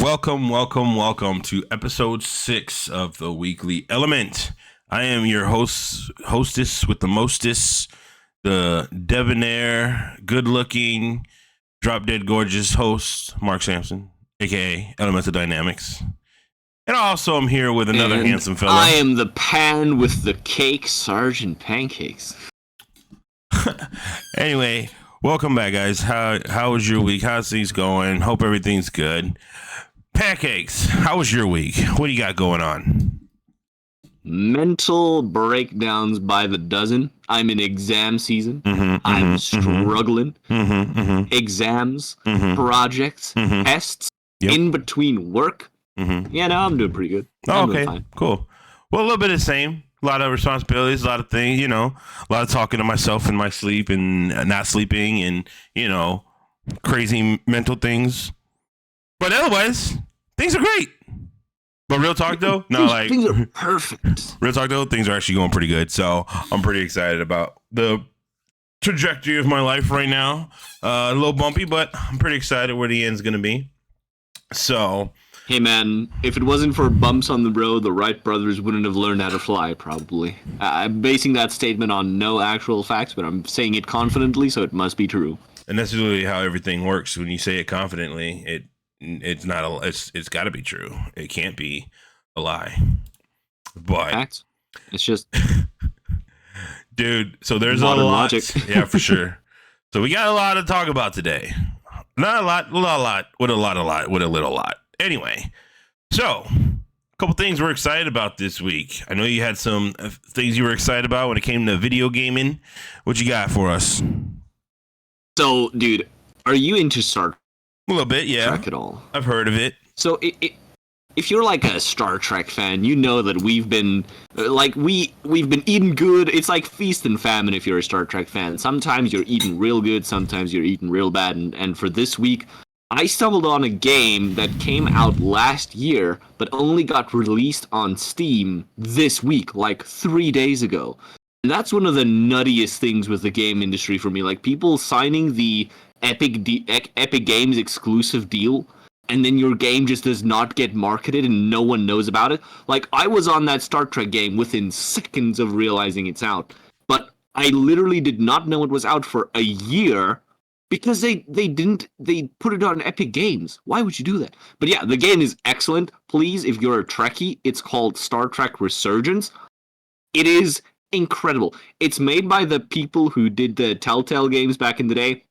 Welcome to episode 6 of the Weekly Element. I am your hostess with the mostest, the debonair, good-looking, drop-dead gorgeous host, Mark Sampson, aka Elemental Dynamics. And also I'm here with another handsome fella. I am the pan with the cake, Sergeant Pancakes. Anyway, welcome back, guys. How was your week? How's things going? Hope everything's good. Pancakes, how was your week? What do you got going on? Mental breakdowns by the dozen. I'm in exam season. I'm struggling. Exams, projects, tests, in between work. Yeah, no, I'm doing pretty good. I'm doing fine. Cool. Well, a little bit of the same. A lot of responsibilities, a lot of things, a lot of talking to myself in my sleep and not sleeping and, crazy mental things. But otherwise, things are great. But real talk, though, things are perfect. Real talk, though, things are actually going pretty good. So I'm pretty excited about the trajectory of my life right now. A little bumpy, but I'm pretty excited where the end's going to be. So, hey, man, if it wasn't for bumps on the road, the Wright brothers wouldn't have learned how to fly, probably. I'm basing that statement on no actual facts, but I'm saying it confidently, so it must be true. And that's really how everything works. When you say it confidently, it's not it's got to be true. It can't be a lie. But facts. It's just dude, so there's modern a lot. Logic. Yeah, for sure. So we got a lot to talk about today. Not a lot, with a little lot. Anyway, so a couple things we're excited about this week. I know you had some things you were excited about when it came to video gaming. What you got for us? So, dude, are you into Star A little bit, yeah. Trek at all? I've heard of it. So, if you're like a Star Trek fan, you know that we've been we've been eating good. It's like feast and famine if you're a Star Trek fan. Sometimes you're eating real good, sometimes you're eating real bad. And for this week, I stumbled on a game that came out last year, but only got released on Steam this week, like 3 days ago. And that's one of the nuttiest things with the game industry for me. Like, people signing the Epic Games exclusive deal, and then your game just does not get marketed and no one knows about it. Like, I was on that Star Trek game within seconds of realizing it's out. But I literally did not know it was out for a year because they put it on Epic Games. Why would you do that? But yeah, the game is excellent. Please, if you're a Trekkie, it's called Star Trek Resurgence. It is incredible. It's made by the people who did the Telltale games back in the day.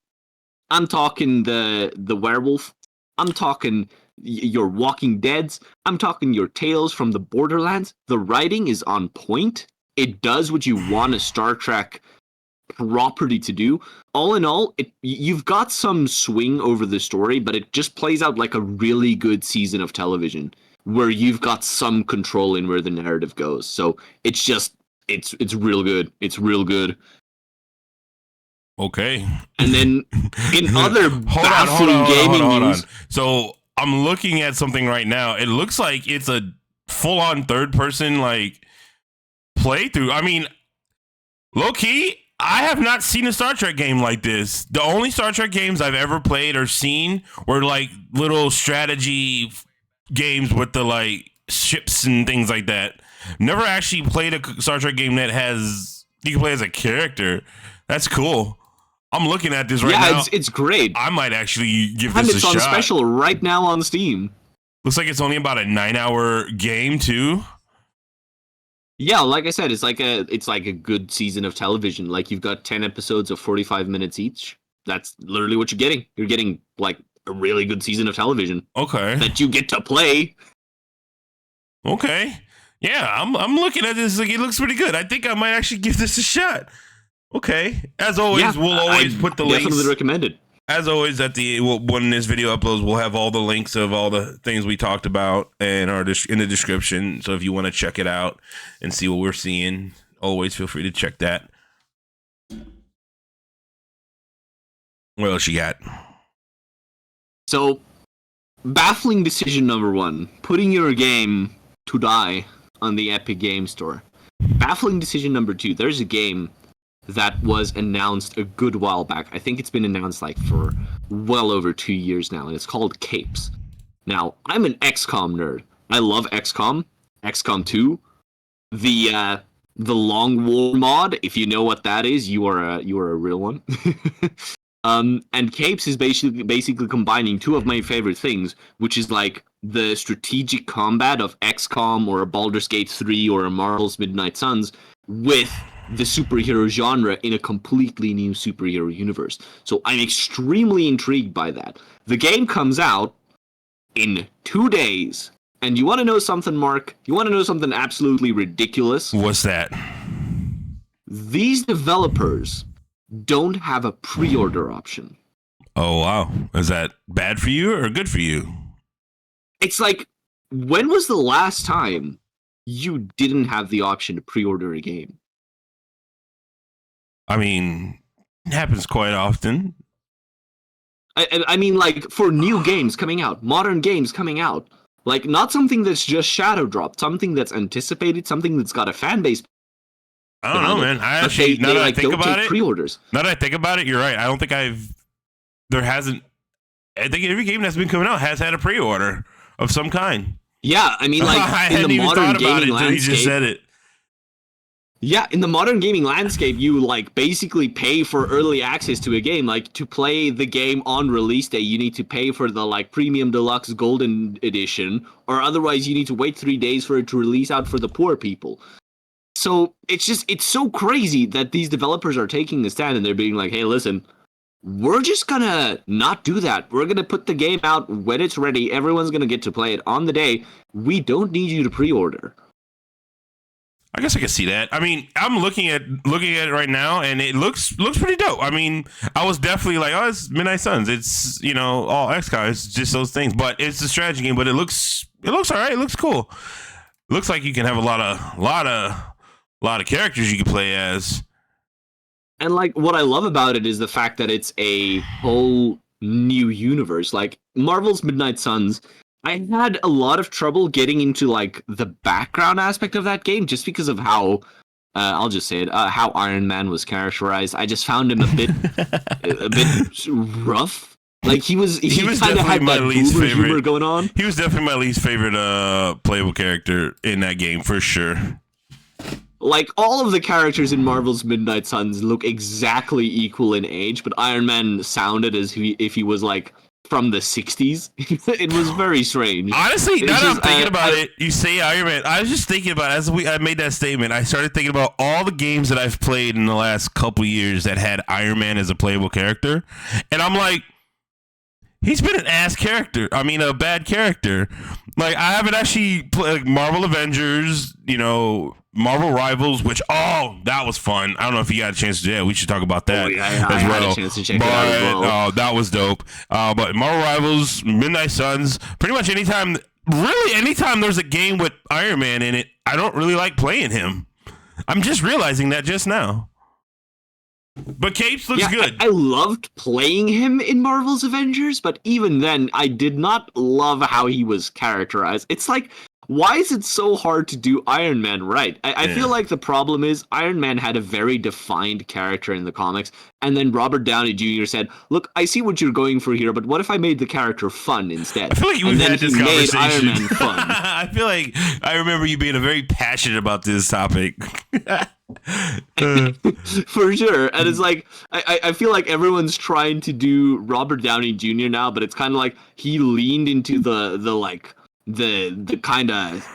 I'm talking the Werewolf. I'm talking your Walking Deads. I'm talking your Tales from the Borderlands. The writing is on point. It does what you want a Star Trek property to do. All in all, you've got some swing over the story, but it just plays out like a really good season of television where you've got some control in where the narrative goes. So it's just it's real good. It's real good. Okay. And then in other baffling gaming news. So I'm looking at something right now. It looks like it's a full-on third-person playthrough. I mean, low-key, I have not seen a Star Trek game like this. The only Star Trek games I've ever played or seen were little strategy games with the ships and things like that. Never actually played a Star Trek game that has you can play as a character. That's cool. I'm looking at this right now. Yeah, it's great. I might actually give this a shot. And it's on special right now on Steam. Looks like it's only about a 9-hour game too. Yeah, like I said, it's like a good season of television. Like, you've got 10 episodes of 45 minutes each. That's literally what you're getting. You're getting a really good season of television. Okay. That you get to play. Okay. Yeah, I'm looking at this. It looks pretty good. I think I might actually give this a shot. Okay. As always, we'll always put the links. Definitely recommend it. As always, when this video uploads, we'll have all the links of all the things we talked about and are in the description. So if you want to check it out and see what we're seeing, always feel free to check that. What else you got? So, baffling decision number 1: putting your game to die on the Epic Game Store. Baffling decision number 2: there's a game that was announced a good while back. I think it's been announced for well over 2 years now, and it's called Capes. Now, I'm an XCOM nerd. I love XCOM, XCOM 2, the Long War mod. If you know what that is, you are a real one. And Capes is basically combining two of my favorite things, which is like the strategic combat of XCOM or a Baldur's Gate 3 or a Marvel's Midnight Suns with the superhero genre in a completely new superhero universe. So I'm extremely intrigued by that. The game comes out in 2 days. And you want to know something, Mark? You want to know something absolutely ridiculous? What's that? These developers don't have a pre-order option. Oh, wow. Is that bad for you or good for you? It's like, when was the last time you didn't have the option to pre-order a game? I mean, it happens quite often. I mean, like, for new games coming out, modern games coming out, like, not something that's just shadow dropped, something that's anticipated, something that's got a fan base. I don't know, man. I actually, now that I think about it, pre-orders. Now that I think about it, you're right. I don't think there hasn't, I think every game that's been coming out has had a pre-order of some kind. Yeah, I mean, like, in the modern gaming landscape. You just said it. Yeah, in the modern gaming landscape, you like basically pay for early access to a game. Like, to play the game on release day, you need to pay for the like premium deluxe golden edition, or otherwise you need to wait 3 days for it to release out for the poor people. So it's so crazy that these developers are taking a stand and they're being like, hey, listen, we're just gonna not do that. We're gonna put the game out when it's ready. Everyone's gonna get to play it on the day. We don't need you to pre-order. I guess I can see that. I mean, I'm looking at it right now, and it looks pretty dope. I mean, I was definitely like, oh, it's Midnight Suns. It's, you know, all XCOM. It's just those things, but it's a strategy game. But it looks all right. It looks cool. Looks like you can have a lot of characters you can play as. And like, what I love about it is the fact that it's a whole new universe. Like, Marvel's Midnight Suns, I had a lot of trouble getting into like the background aspect of that game just because of how I'll just say it, how Iron Man was characterized. I just found him a bit rough. Like, he kind of had that boomer humor going on. He was definitely my least favorite playable character in that game for sure. Like, all of the characters in Marvel's Midnight Suns look exactly equal in age, but Iron Man sounded as if he was like from the 60s. It was very strange. Honestly, now that I'm thinking about it, you say Iron Man. I was just thinking about it, I made that statement. I started thinking about all the games that I've played in the last couple years that had Iron Man as a playable character, and I'm like, he's been an ass character. I mean, a bad character. Like, I haven't actually played like Marvel Avengers, you know, Marvel Rivals, which, that was fun. I don't know if you got a chance to do that. We should talk about that as well. Had a chance to check it out as well. That was dope. But Marvel Rivals, Midnight Suns, pretty much anytime there's a game with Iron Man in it, I don't really like playing him. I'm just realizing that just now. But Capes looks good. I loved playing him in Marvel's Avengers, but even then, I did not love how he was characterized. It's like, why is it so hard to do Iron Man right? I feel like the problem is Iron Man had a very defined character in the comics, and then Robert Downey Jr. said, look, I see what you're going for here, but what if I made the character fun instead? I feel like we've had this conversation. Made Iron Man fun. I feel like I remember you being very passionate about this topic. For sure. And it's like, I feel like everyone's trying to do Robert Downey Jr. now, but it's kind of like he leaned into the kind of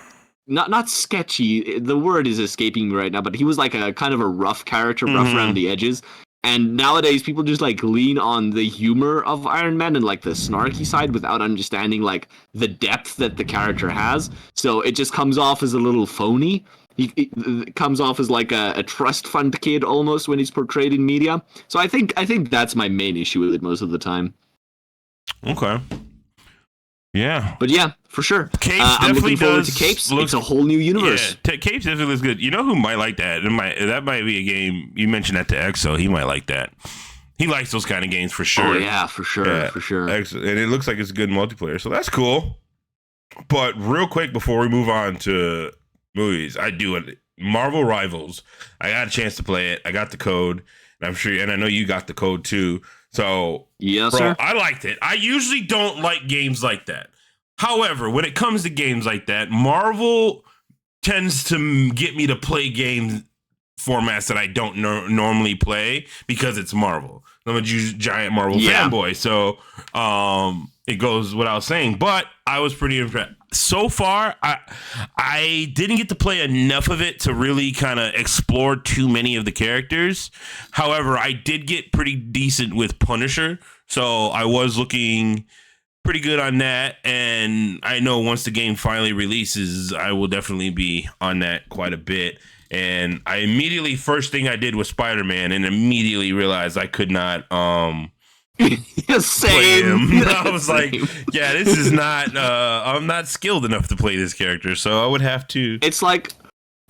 not sketchy, the word is escaping me right now, but he was like a kind of a rough character, rough around the edges. And nowadays people just like lean on the humor of Iron Man and like the snarky side without understanding like the depth that the character has. So it just comes off as a little phony. It comes off as like a trust fund kid almost when he's portrayed in media. So I think that's my main issue with it most of the time. Okay. Yeah. But yeah, for sure. Capes I'm looking forward to Capes. It's a whole new universe. Yeah, Capes definitely looks good. You know who might like that? That might be a game. You mentioned that to Exo. He might like that. He likes those kind of games for sure. Oh, yeah, for sure. Yeah, for sure. Excellent. And it looks like it's good multiplayer. So that's cool. But real quick before we move on to movies, I do it. Marvel Rivals. I got a chance to play it. I got the code. And I'm sure, and I know you got the code too. So, yes, bro, sir. I liked it. I usually don't like games like that. However, when it comes to games like that, Marvel tends to get me to play games formats that I don't normally play because it's Marvel. I'm a giant Marvel fanboy, so it goes without saying. But I was pretty impressed. So far, I didn't get to play enough of it to really kind of explore too many of the characters. However, I did get pretty decent with Punisher, so I was looking pretty good on that. And I know once the game finally releases, I will definitely be on that quite a bit. And I immediately, first thing I did was Spider-Man, and immediately realized I could not play him. I was like, yeah, this is not, I'm not skilled enough to play this character, so I would have to. It's like,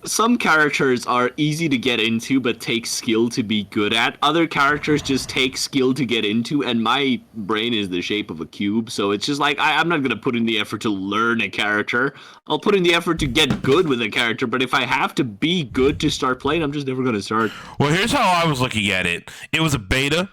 some characters are easy to get into but take skill to be good at. Other characters just take skill to get into, and my brain is the shape of a cube, so it's just like, I'm not going to put in the effort to learn a character. I'll put in the effort to get good with a character, but if I have to be good to start playing, I'm just never going to start. Well, here's how I was looking at it. It was a beta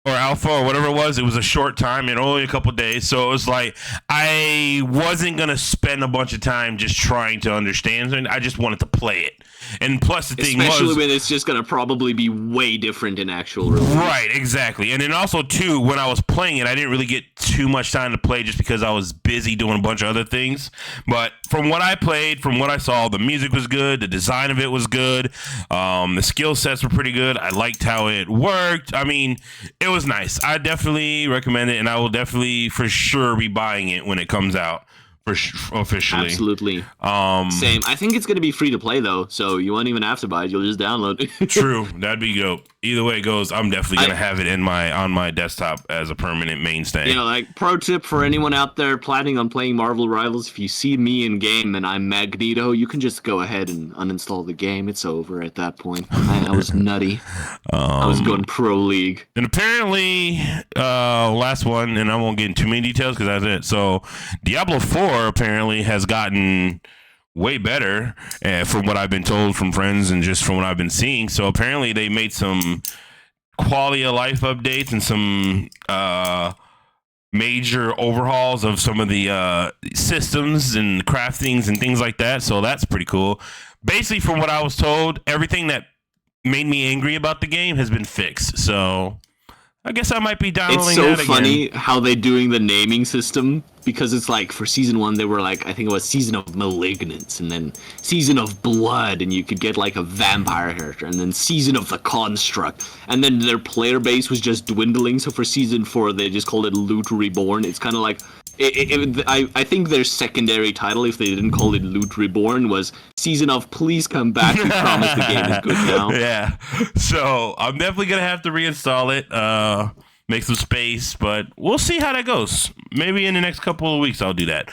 or alpha or whatever it was. It was a short time and only a couple days, so it was like I wasn't gonna spend a bunch of time just trying to understand it. I just wanted to play it. And plus the thing especially when it's just gonna probably be way different in actual release. Right, exactly. And then also too, when I was playing it, I didn't really get too much time to play just because I was busy doing a bunch of other things. But from what I played, from what I saw, the music was good, the design of it was good, the skill sets were pretty good. I liked how it worked. I mean, it was nice. I definitely recommend it, and I will definitely for sure be buying it when it comes out. Officially. Absolutely. Same. I think it's going to be free to play though, so you won't even have to buy it. You'll just download it. True. That'd be dope. Either way it goes, I'm definitely going to have it on my desktop as a permanent mainstay. You know, like, pro tip for anyone out there planning on playing Marvel Rivals, if you see me in game and I'm Magneto, you can just go ahead and uninstall the game. It's over at that point. I was nutty. I was going pro league. And apparently, last one, and I won't get into too many details because that's it. So, Diablo 4 apparently has gotten way better from what I've been told from friends and just from what I've been seeing. So apparently they made some quality of life updates and some major overhauls of some of the systems and craftings and things like that. So that's pretty cool. Basically, from what I was told, everything that made me angry about the game has been fixed. So I guess I might be downloading that again. It's so funny how they're doing the naming system, because it's like for season 1 they were like, I think it was season of malignance, and then season of blood, and you could get like a vampire character, and then season of the construct, and then their player base was just dwindling. So for season 4 they just called it Loot Reborn. It's kind of like I think their secondary title, if they didn't call it Loot Reborn, was season of Please Come Back, we promise the game is good now. Yeah, so I'm definitely gonna have to reinstall it, make some space, but we'll see how that goes. Maybe in the next couple of weeks I'll do that.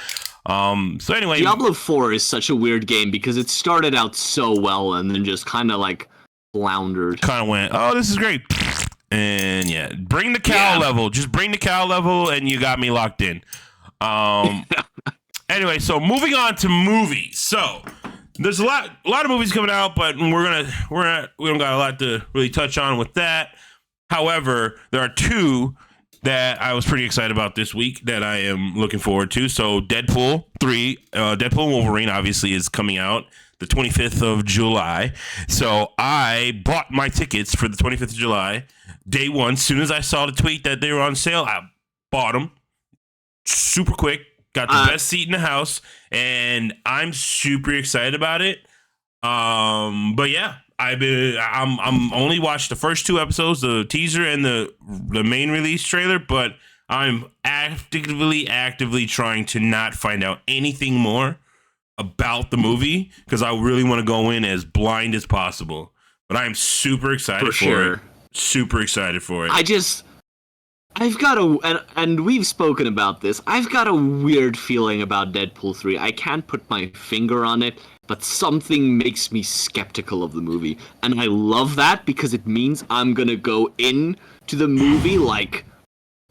So anyway, Diablo 4 is such a weird game because it started out so well and then just kind of like floundered. Kind of went, oh, this is great. And yeah, bring the cow level. Just bring the cow level and you got me locked in. Anyway, so moving on to movies. So there's a lot of movies coming out, but we don't got a lot to really touch on with that. However, there are two that I was pretty excited about this week that I am looking forward to. So Deadpool 3, Deadpool and Wolverine obviously is coming out the 25th of July. So I bought my tickets for the 25th of July. Day one, as soon as I saw the tweet that they were on sale, I bought them super quick. Got the best seat in the house, and I'm super excited about it. But yeah, I'm only watched the first 2 episodes, the teaser and the main release trailer, but I'm actively trying to not find out anything more about the movie because I really want to go in as blind as possible. But I am super excited for it. Super excited for it. I've got and we've spoken about this, I've got a weird feeling about Deadpool 3. I can't put my finger on it, but something makes me skeptical of the movie. And I love that because it means I'm gonna go in to the movie like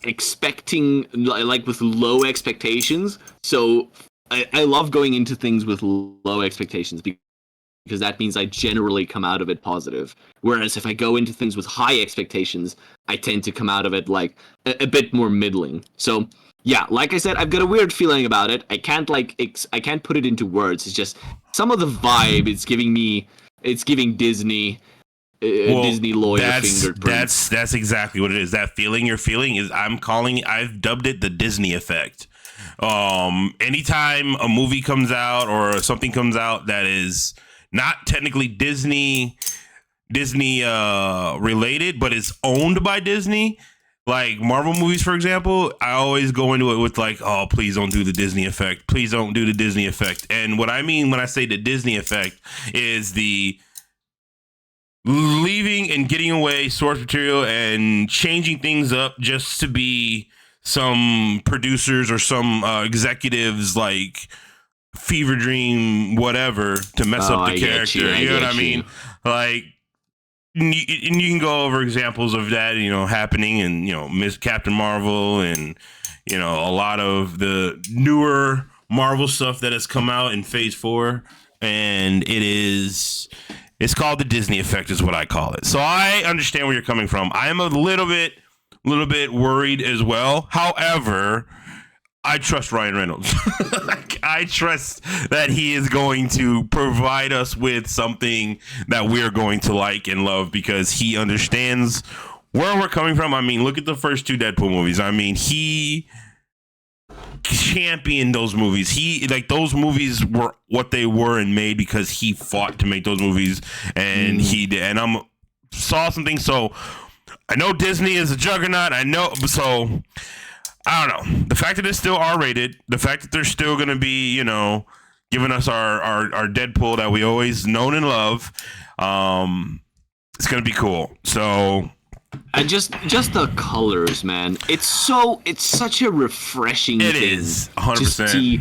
expecting, like with low expectations. So I love going into things with low expectations because that means I generally come out of it positive. Whereas if I go into things with high expectations, I tend to come out of it like a bit more middling. So yeah, like I said, I've got a weird feeling about it. I can't I can't put it into words. It's just some of the vibe it's giving me. It's giving Disney. Disney lawyer fingerprint. That's exactly what it is. That feeling you're feeling is I've dubbed it the Disney effect. Anytime a movie comes out or something comes out that is not technically Disney related, but is owned by Disney, like Marvel movies, for example, I always go into it with like, oh, please don't do the Disney effect. Please don't do the Disney effect. And what I mean when I say the Disney effect is the leaving and getting away source material and changing things up just to be some producers or some executives like fever dream whatever to mess up the character. You know what I mean? Like, and you can go over examples of that, you know, happening in, you know, Miss Captain Marvel and, you know, a lot of the newer Marvel stuff that has come out in Phase 4, and it's called the Disney effect is what I call it. So I understand where you're coming from. I am a little bit worried as well. However, I trust Ryan Reynolds. I trust that he is going to provide us with something that we're going to like and love because he understands where we're coming from. I mean, look at the first 2 Deadpool movies. I mean, he championed those movies. Those movies were what they were and made because he fought to make those movies, and he did. And I saw something. So I know Disney is a juggernaut. I know. So I don't know. The fact that it's still R-rated, the fact that they're still going to be, you know, giving us our Deadpool that we always known and love, it's going to be cool. So. And just the colors, man. It's such a refreshing thing. It is 100%. To see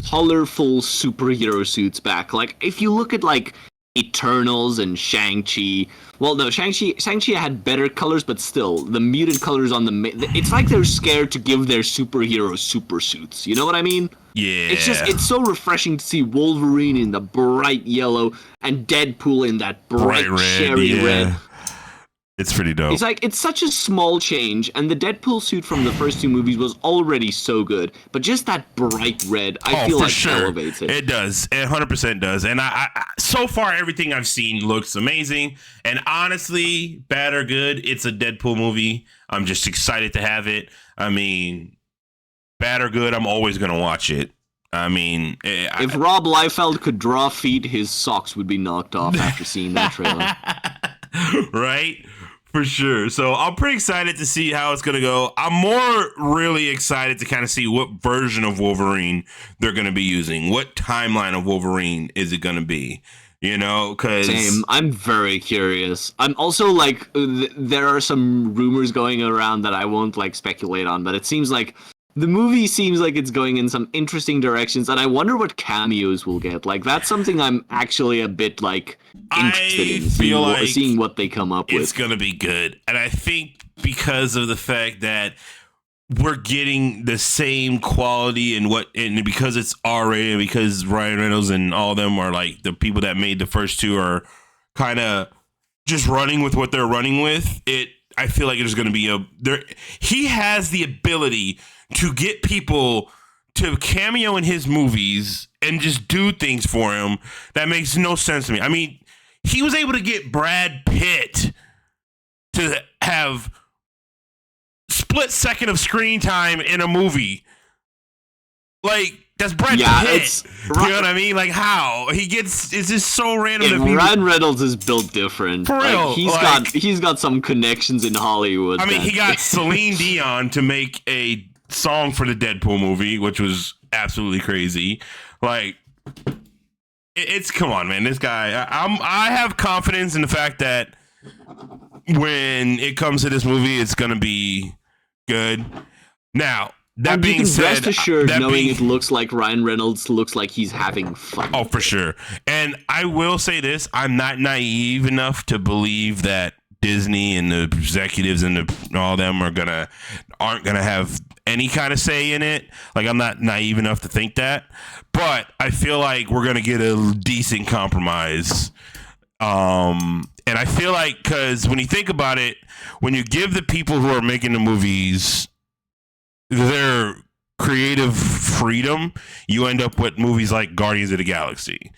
colorful superhero suits back. Like if you look at like Eternals and Shang-Chi. Well, no, Shang-Chi had better colors, but still the muted colors on it's like they're scared to give their superheroes super suits. You know what I mean? Yeah. It's so refreshing to see Wolverine in the bright yellow and Deadpool in that bright cherry red. It's pretty dope. It's such a small change, and the Deadpool suit from the first 2 movies was already so good, but just that bright red, I feel like elevates it. It does. It 100% does. And I so far, everything I've seen looks amazing. And honestly, bad or good, it's a Deadpool movie. I'm just excited to have it. I mean, bad or good, I'm always going to watch it. I mean, if Rob Liefeld could draw feet, his socks would be knocked off after seeing that trailer. Right? For sure. So I'm pretty excited to see how it's going to go. I'm more really excited to kind of see what version of Wolverine they're going to be using. What timeline of Wolverine is it going to be? You know, because... Same. I'm very curious. I'm also like, there are some rumors going around that I won't like speculate on, but it seems like the movie seems like it's going in some interesting directions, and I wonder what cameos we'll get. Like, that's something I'm actually a bit, like, interested in, seeing what they come up with. It's going to be good. And I think because of the fact that we're getting the same quality and because it's R-rated, because Ryan Reynolds and all of them are, like, the people that made the first 2 are kind of just running with what they're running with, I feel like there's going to be he has the ability to get people to cameo in his movies and just do things for him that makes no sense to me. I mean, he was able to get Brad Pitt to have split second of screen time in a movie. Like, that's Brad Pitt. You know what I mean? Like, how? It's just so random. Ryan Reynolds is built different. For real. Like, he's got some connections in Hollywood. I mean, he got Celine Dion to make a song for the Deadpool movie, which was absolutely crazy. Like, it's come on, man. This guy, I have confidence in the fact that when it comes to this movie, it's gonna be good. Now, that being said, rest assured, knowing it looks like Ryan Reynolds looks like he's having fun. Oh, for sure. And I will say this: I'm not naive enough to believe that Disney and the executives and all them aren't gonna have any kind of say in it. Like, I'm not naive enough to think that, but I feel like we're gonna get a decent compromise. And I feel like, because when you think about it, when you give the people who are making the movies their creative freedom, you end up with movies like Guardians of the Galaxy.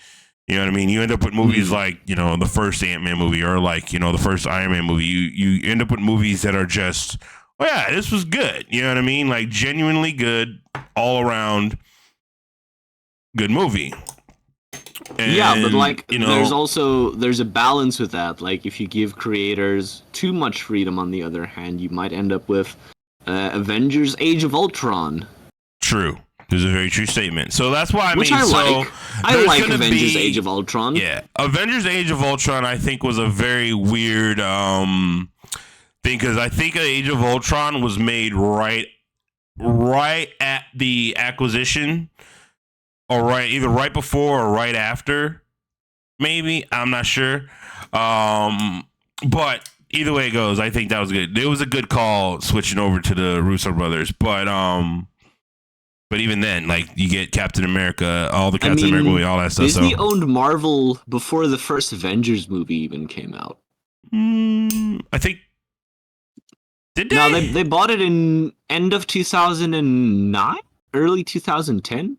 You know what I mean? You end up with movies like, you know, the first Ant-Man movie, or like, you know, the first Iron Man movie. You end up with movies that are just, oh yeah, this was good. You know what I mean? Like, genuinely good, all around good movie. And, yeah, but like, you know, there's a balance with that. Like, if you give creators too much freedom, on the other hand, you might end up with Avengers: Age of Ultron. True. There's a very true statement. So that's why Which I like. I like Avengers: Age of Ultron. Yeah, Avengers: Age of Ultron, I think, was a very weird thing, because I think Age of Ultron was made right at the acquisition, or either right before or right after. Maybe, I'm not sure. But either way it goes, I think that was good. It was a good call switching over to the Russo brothers, but even then, like, you get Captain America, all the Captain America movie, all that stuff. Disney owned Marvel before the first Avengers movie even came out. I think. Did they? No, they bought it in end of 2009, early 2010.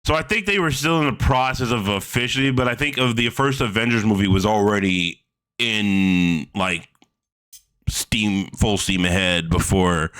So I think they were still in the process of officially, but I think of the first Avengers movie was already in, like, full steam ahead before.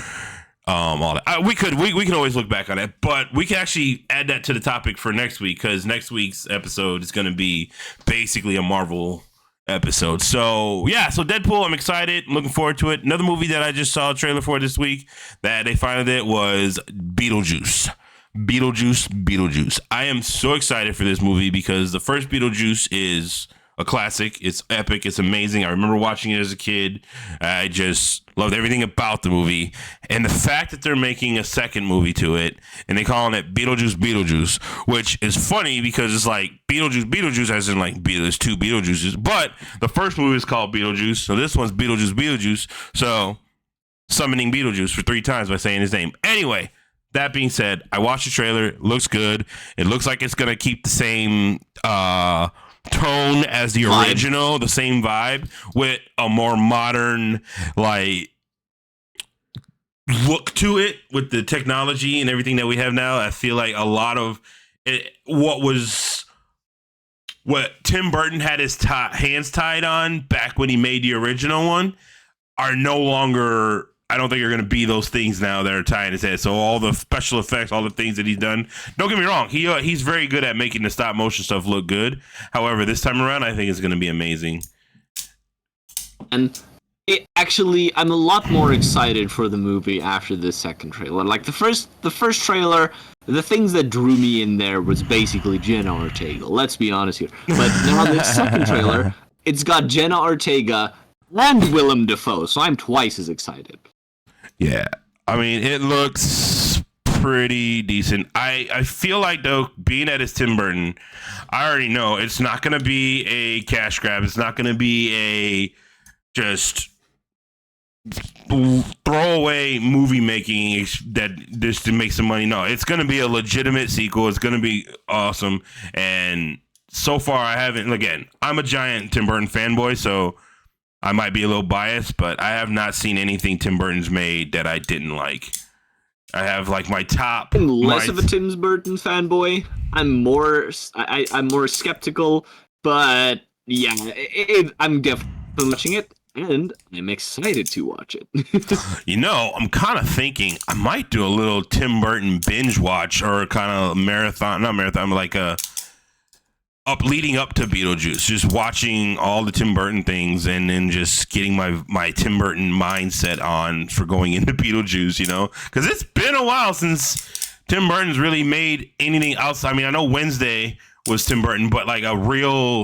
All that. We can always look back on it, but we can actually add that to the topic for next week, because next week's episode is going to be basically a Marvel episode. So yeah, so Deadpool, I'm excited. I'm looking forward to it. Another movie that I just saw a trailer for this week that they finally did was Beetlejuice. Beetlejuice. I am so excited for this movie because the first Beetlejuice is a classic. It's epic. It's amazing. I remember watching it as a kid. I just loved everything about the movie. And the fact that they're making a second movie to it, and they're calling it Beetlejuice, which is funny because it's like Beetlejuice as in, like, there's two Beetlejuices. But the first movie is called Beetlejuice, so this one's Beetlejuice. So summoning Beetlejuice for 3 times by saying his name. Anyway, that being said, I watched the trailer. It looks good. It looks like it's going to keep the same tone as the original, the same vibe, with a more modern, like, look to it with the technology and everything that we have now. I feel like a lot of it, what Tim Burton had his hands tied on back when he made the original one are no longer, I don't think are going to be those things now that are tying his head. So all the special effects, all the things that he's done, don't get me wrong, he's very good at making the stop motion stuff look good. However, this time around, I think it's going to be amazing. And I'm a lot more excited for the movie after the second trailer. Like, the first trailer, the things that drew me in there was basically Jenna Ortega. Let's be honest here. But now the second trailer, it's got Jenna Ortega and Willem Dafoe, so I'm twice as excited. Yeah, I mean, it looks pretty decent. I feel like, though, being that it's Tim Burton, I already know it's not going to be a cash grab. It's not going to be a just throwaway movie making that just to make some money. No, it's going to be a legitimate sequel. It's going to be awesome. And so far, I'm a giant Tim Burton fanboy, so I might be a little biased, but I have not seen anything Tim Burton's made that I didn't like. I have, like, my top. I'm less of a Tim Burton fanboy. I'm more skeptical, but yeah, I'm definitely watching it, and I'm excited to watch it. You know, I'm kind of thinking I might do a little Tim Burton binge watch, or kind of like a leading up to Beetlejuice, just watching all the Tim Burton things, and then just getting my Tim Burton mindset on for going into Beetlejuice, you know, because it's been a while since Tim Burton's really made anything else. I mean, I know Wednesday was Tim Burton, but like a real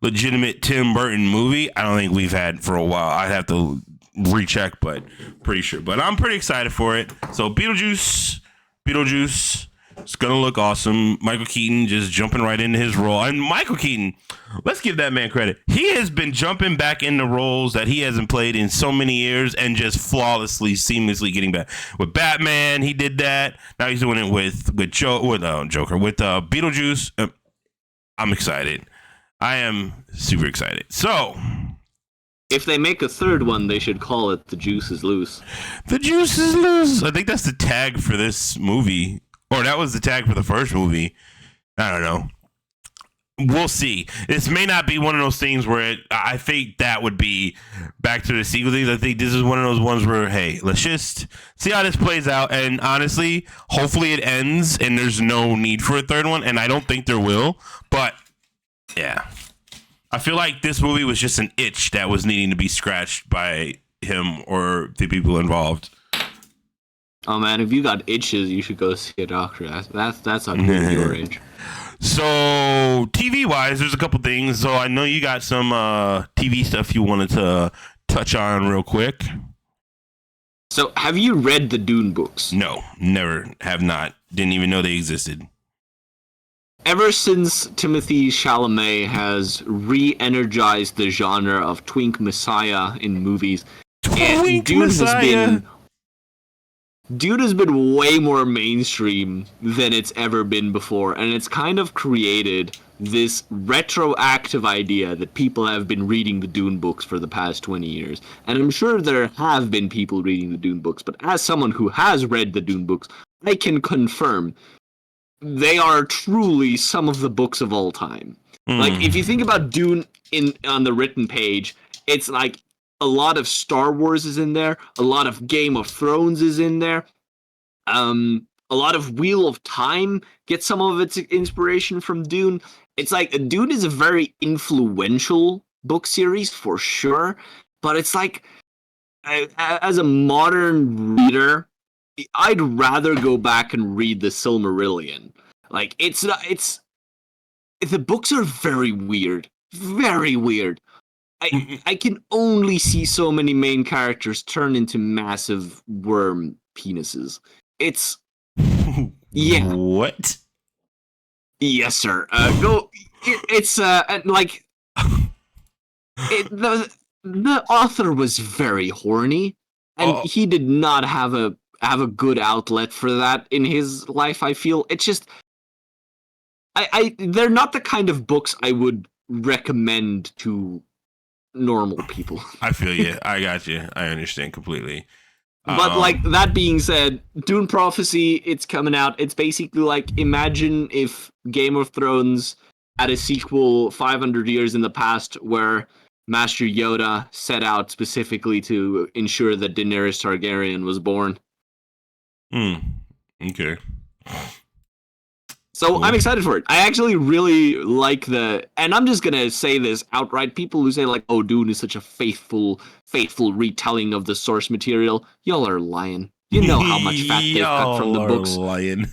legitimate Tim Burton movie, I don't think we've had for a while. I'd have to recheck, but pretty sure. But I'm pretty excited for it. So Beetlejuice. It's gonna look awesome. Michael Keaton just jumping right into his role. And Michael Keaton, let's give that man credit. He has been jumping back into roles that he hasn't played in so many years and just flawlessly, seamlessly getting back. With Batman, he did that. Now he's doing it with Beetlejuice. I'm excited. I am super excited. So, if they make a third one, they should call it "The Juice Is Loose." The Juice Is Loose. I think that's the tag for this movie. Or that was the tag for the first movie. I don't know. We'll see. This may not be one of those things where I think that would be back to the sequel things. I think this is one of those ones where, hey, let's just see how this plays out. And honestly, hopefully it ends and there's no need for a third one. And I don't think there will. But, yeah. I feel like this movie was just an itch that was needing to be scratched by him or the people involved. Oh man, if you got itches, you should go see a doctor. That's not good at your age. So, TV wise, there's a couple things. So I know you got some TV stuff you wanted to touch on real quick. So, have you read the Dune books? No, never, have not. Didn't even know they existed. Ever since Timothée Chalamet has re-energized the genre of twink messiah in movies, Dune has been way more mainstream than it's ever been before, and it's kind of created this retroactive idea that people have been reading the Dune books for the past 20 years. And I'm sure there have been people reading the Dune books, but as someone who has read the Dune books, I can confirm they are truly some of the books of all time. Like, if you think about Dune on the written page, it's like a lot of Star Wars is in there. A lot of Game of Thrones is in there. A lot of Wheel of Time gets some of its inspiration from Dune. It's like Dune is a very influential book series for sure, but it's like as a modern reader, I'd rather go back and read the Silmarillion. Like the books are very weird, very weird. I can only see so many main characters turn into massive worm penises. It's yeah. What? Yes, sir. It's like the author was very horny, and he did not have a good outlet for that in his life. I feel it's just they're not the kind of books I would recommend to normal people. I feel you. I got you. I understand completely. But like that being said, Dune Prophecy, it's coming out. It's basically like, imagine if Game of Thrones had a sequel 500 years in the past where Master Yoda set out specifically to ensure that Daenerys Targaryen was born. Okay. So I'm excited for it. I actually really like and I'm just gonna say this outright. People who say like, "Oh, Dune is such a faithful retelling of the source material," y'all are lying. You know how much fat they've cut from the books. Lying.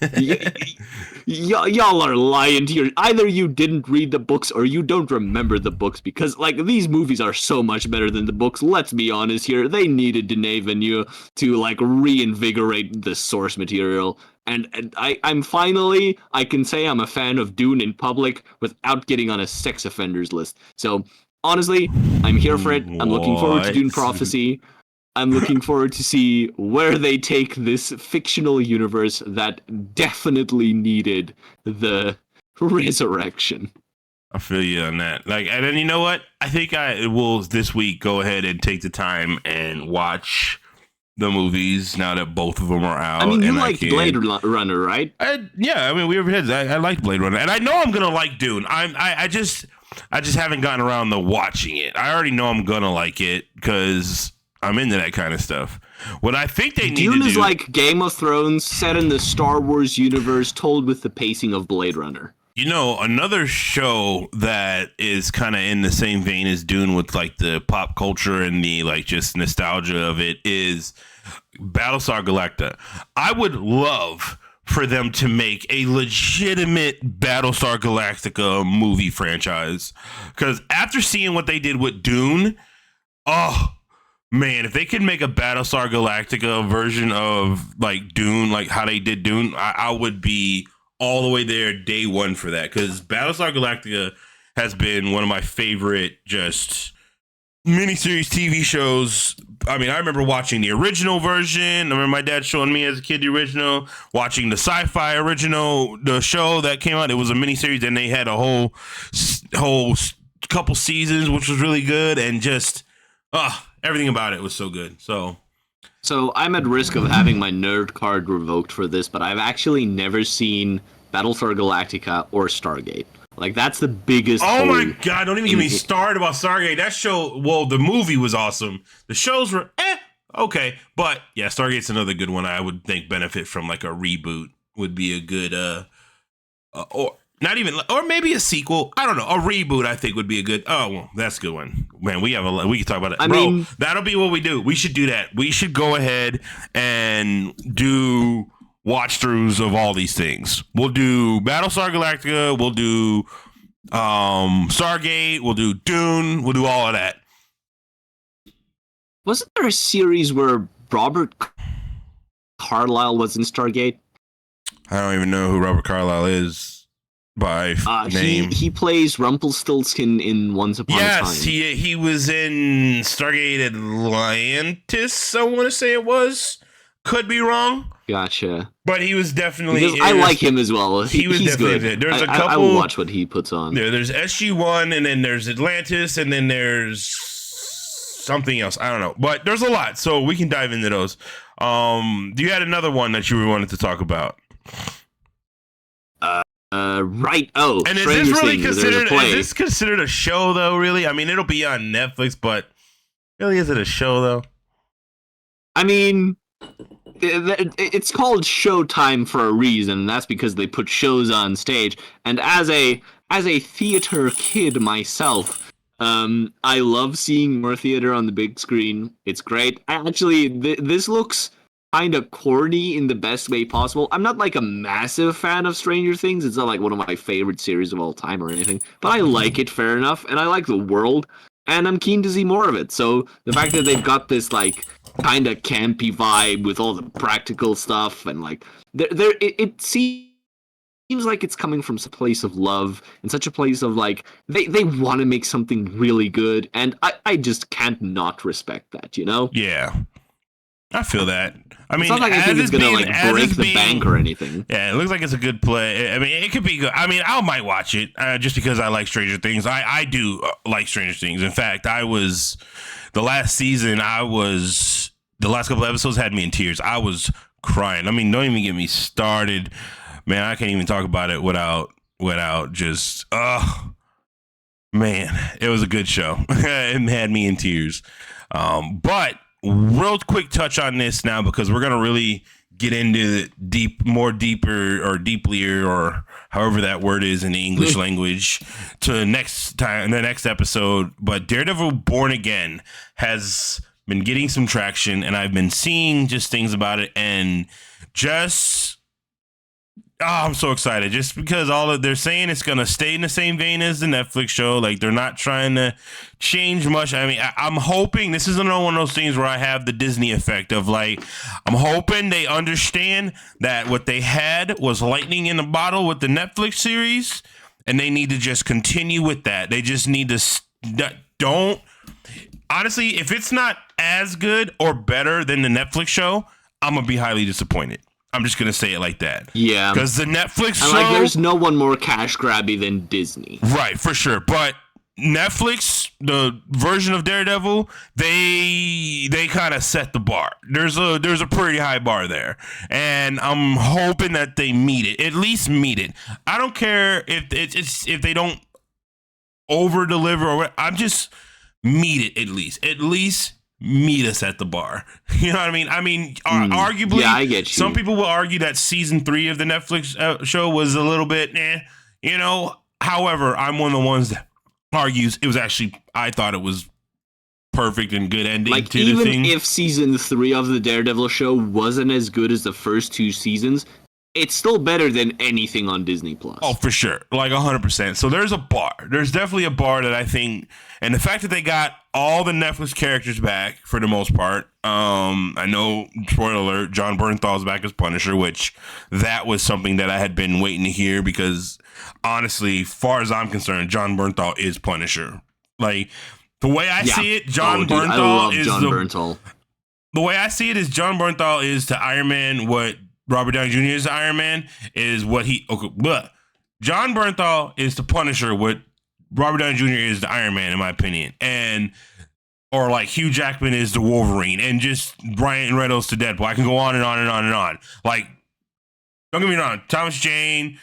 Y'all are lying to either you didn't read the books or you don't remember the books, because like these movies are so much better than the books. Let's be honest here. They needed Denis Villeneuve to like reinvigorate the source material. And I'm finally, I can say I'm a fan of Dune in public without getting on a sex offenders list. So honestly, I'm here for it. I'm looking forward to Dune Prophecy. I'm looking forward to see where they take this fictional universe that definitely needed the resurrection. I feel you on that. Like, and then you know what? I think I will this week go ahead and take the time and watch the movies now that both of them are out. I mean, you liked Blade Runner, right? Yeah, I mean, I liked Blade Runner, and I know I'm gonna like Dune. I just haven't gotten around to watching it. I already know I'm gonna like it because I'm into that kind of stuff. What I think they need to do... Dune is like Game of Thrones set in the Star Wars universe, told with the pacing of Blade Runner. You know, another show that is kind of in the same vein as Dune with like the pop culture and the like just nostalgia of it is Battlestar Galactica. I would love for them to make a legitimate Battlestar Galactica movie franchise, because after seeing what they did with Dune, oh Man, if they could make a Battlestar Galactica version of like Dune, like how they did Dune, I would be all the way there day one for that. Because Battlestar Galactica has been one of my favorite just miniseries TV shows. I mean, I remember watching the original version. I remember my dad showing me as a kid the original, watching the sci-fi original, the show that came out. It was a miniseries, and they had a whole couple seasons, which was really good, and just everything about it was so good. So I'm at risk of having my nerd card revoked for this, but I've actually never seen Battlestar Galactica or Stargate. Like, that's the biggest. Oh my God! Don't even get me started about Stargate. That show. Well, the movie was awesome. The shows were okay, but yeah, Stargate's another good one. I would think benefit from like a reboot would be a good or not even, or maybe a sequel. I don't know. A reboot I think would be a good. Oh well, that's a good one. Man, we have we can talk about it. I mean, that'll be what we do. We should do that. We should go ahead and do watch throughs of all these things. We'll do Battlestar Galactica. We'll do Stargate. We'll do Dune. We'll do all of that. Wasn't there a series where Robert Carlyle was in Stargate? I don't even know who Robert Carlyle is by name. He plays Rumpelstiltskin in Once Upon a Time. Yes, he was in Stargate Atlantis, I want to say it was. Could be wrong. Gotcha. But he was definitely. I like him as well. He's definitely good. There's a couple. I will watch what he puts on. There's SG-1, and then there's Atlantis, and then there's something else. I don't know, but there's a lot, so we can dive into those. You had another one that you wanted to talk about. Right. Oh, and is this really considered? Is this considered a show though? Really? I mean, it'll be on Netflix, but really, is it a show though? I mean, it's called Showtime for a reason. And that's because they put shows on stage. And as a theater kid myself, I love seeing more theater on the big screen. It's great. Actually, this looks kind of corny in the best way possible. I'm not like a massive fan of Stranger Things. It's not like one of my favorite series of all time or anything, but I like it fair enough, and I like the world, and I'm keen to see more of it. So the fact that they've got this like kind of campy vibe with all the practical stuff, and like it seems like it's coming from a place of love and such a place of like they want to make something really good, and I just can't not respect that, you know? Yeah, I feel that. I mean, it's not like I think it's gonna like break the bank or anything. Yeah, it looks like it's a good play. I mean, it could be good. I mean, I might watch it just because I like Stranger Things. I do like Stranger Things. In fact, the last season. The last couple of episodes had me in tears. I was crying. I mean, don't even get me started, man. I can't even talk about it without just man. It was a good show. It had me in tears. But real quick touch on this now, because we're gonna really get into deeply, or however that word is in the English language, to the next episode. But Daredevil Born Again has been getting some traction, and I've been seeing just things about it, and just I'm so excited, just because they're saying it's gonna stay in the same vein as the Netflix show. Like, they're not trying to change much. I mean, I'm hoping this isn't one of those things where I have the Disney effect of like, I'm hoping they understand that what they had was lightning in a bottle with the Netflix series, and they need to just continue with that. They just need to honestly, if it's not as good or better than the Netflix show, I'm gonna be highly disappointed. I'm just gonna say it like that. Yeah, because the Netflix show, like, there's no one more cash grabby than Disney, right? For sure. But Netflix, the version of Daredevil, they kind of set the bar. There's a pretty high bar there, and I'm hoping that they meet it. At least meet it. I don't care if they don't over deliver or what. I'm just meet it at least. At least meet us at the bar. You know what I mean? I mean, arguably, yeah, I get you. Some people will argue that season 3 of the Netflix show was a little bit, you know. However, I'm one of the ones that argues it was actually, I thought it was perfect and good ending like, to the thing. Even if season 3 of the Daredevil show wasn't as good as the first 2 seasons, it's still better than anything on Disney Plus. Oh, for sure. Like 100%. So there's a bar. There's definitely a bar that I think, and the fact that they got all the Netflix characters back for the most part. I know, spoiler alert, John Bernthal's back as Punisher, which that was something that I had been waiting to hear because honestly, far as I'm concerned, John Bernthal is Punisher. Like the way I see it, John Bernthal is the way I see it is John Bernthal is to Iron Man what Robert Downey Jr. is to Iron Man is what he John Bernthal is to Punisher what Robert Downey Jr. is to Iron Man in my opinion, and or like Hugh Jackman is to Wolverine, and just Ryan Reynolds to Deadpool. I can go on and on and on and on. Like, don't get me wrong, Thomas Jane,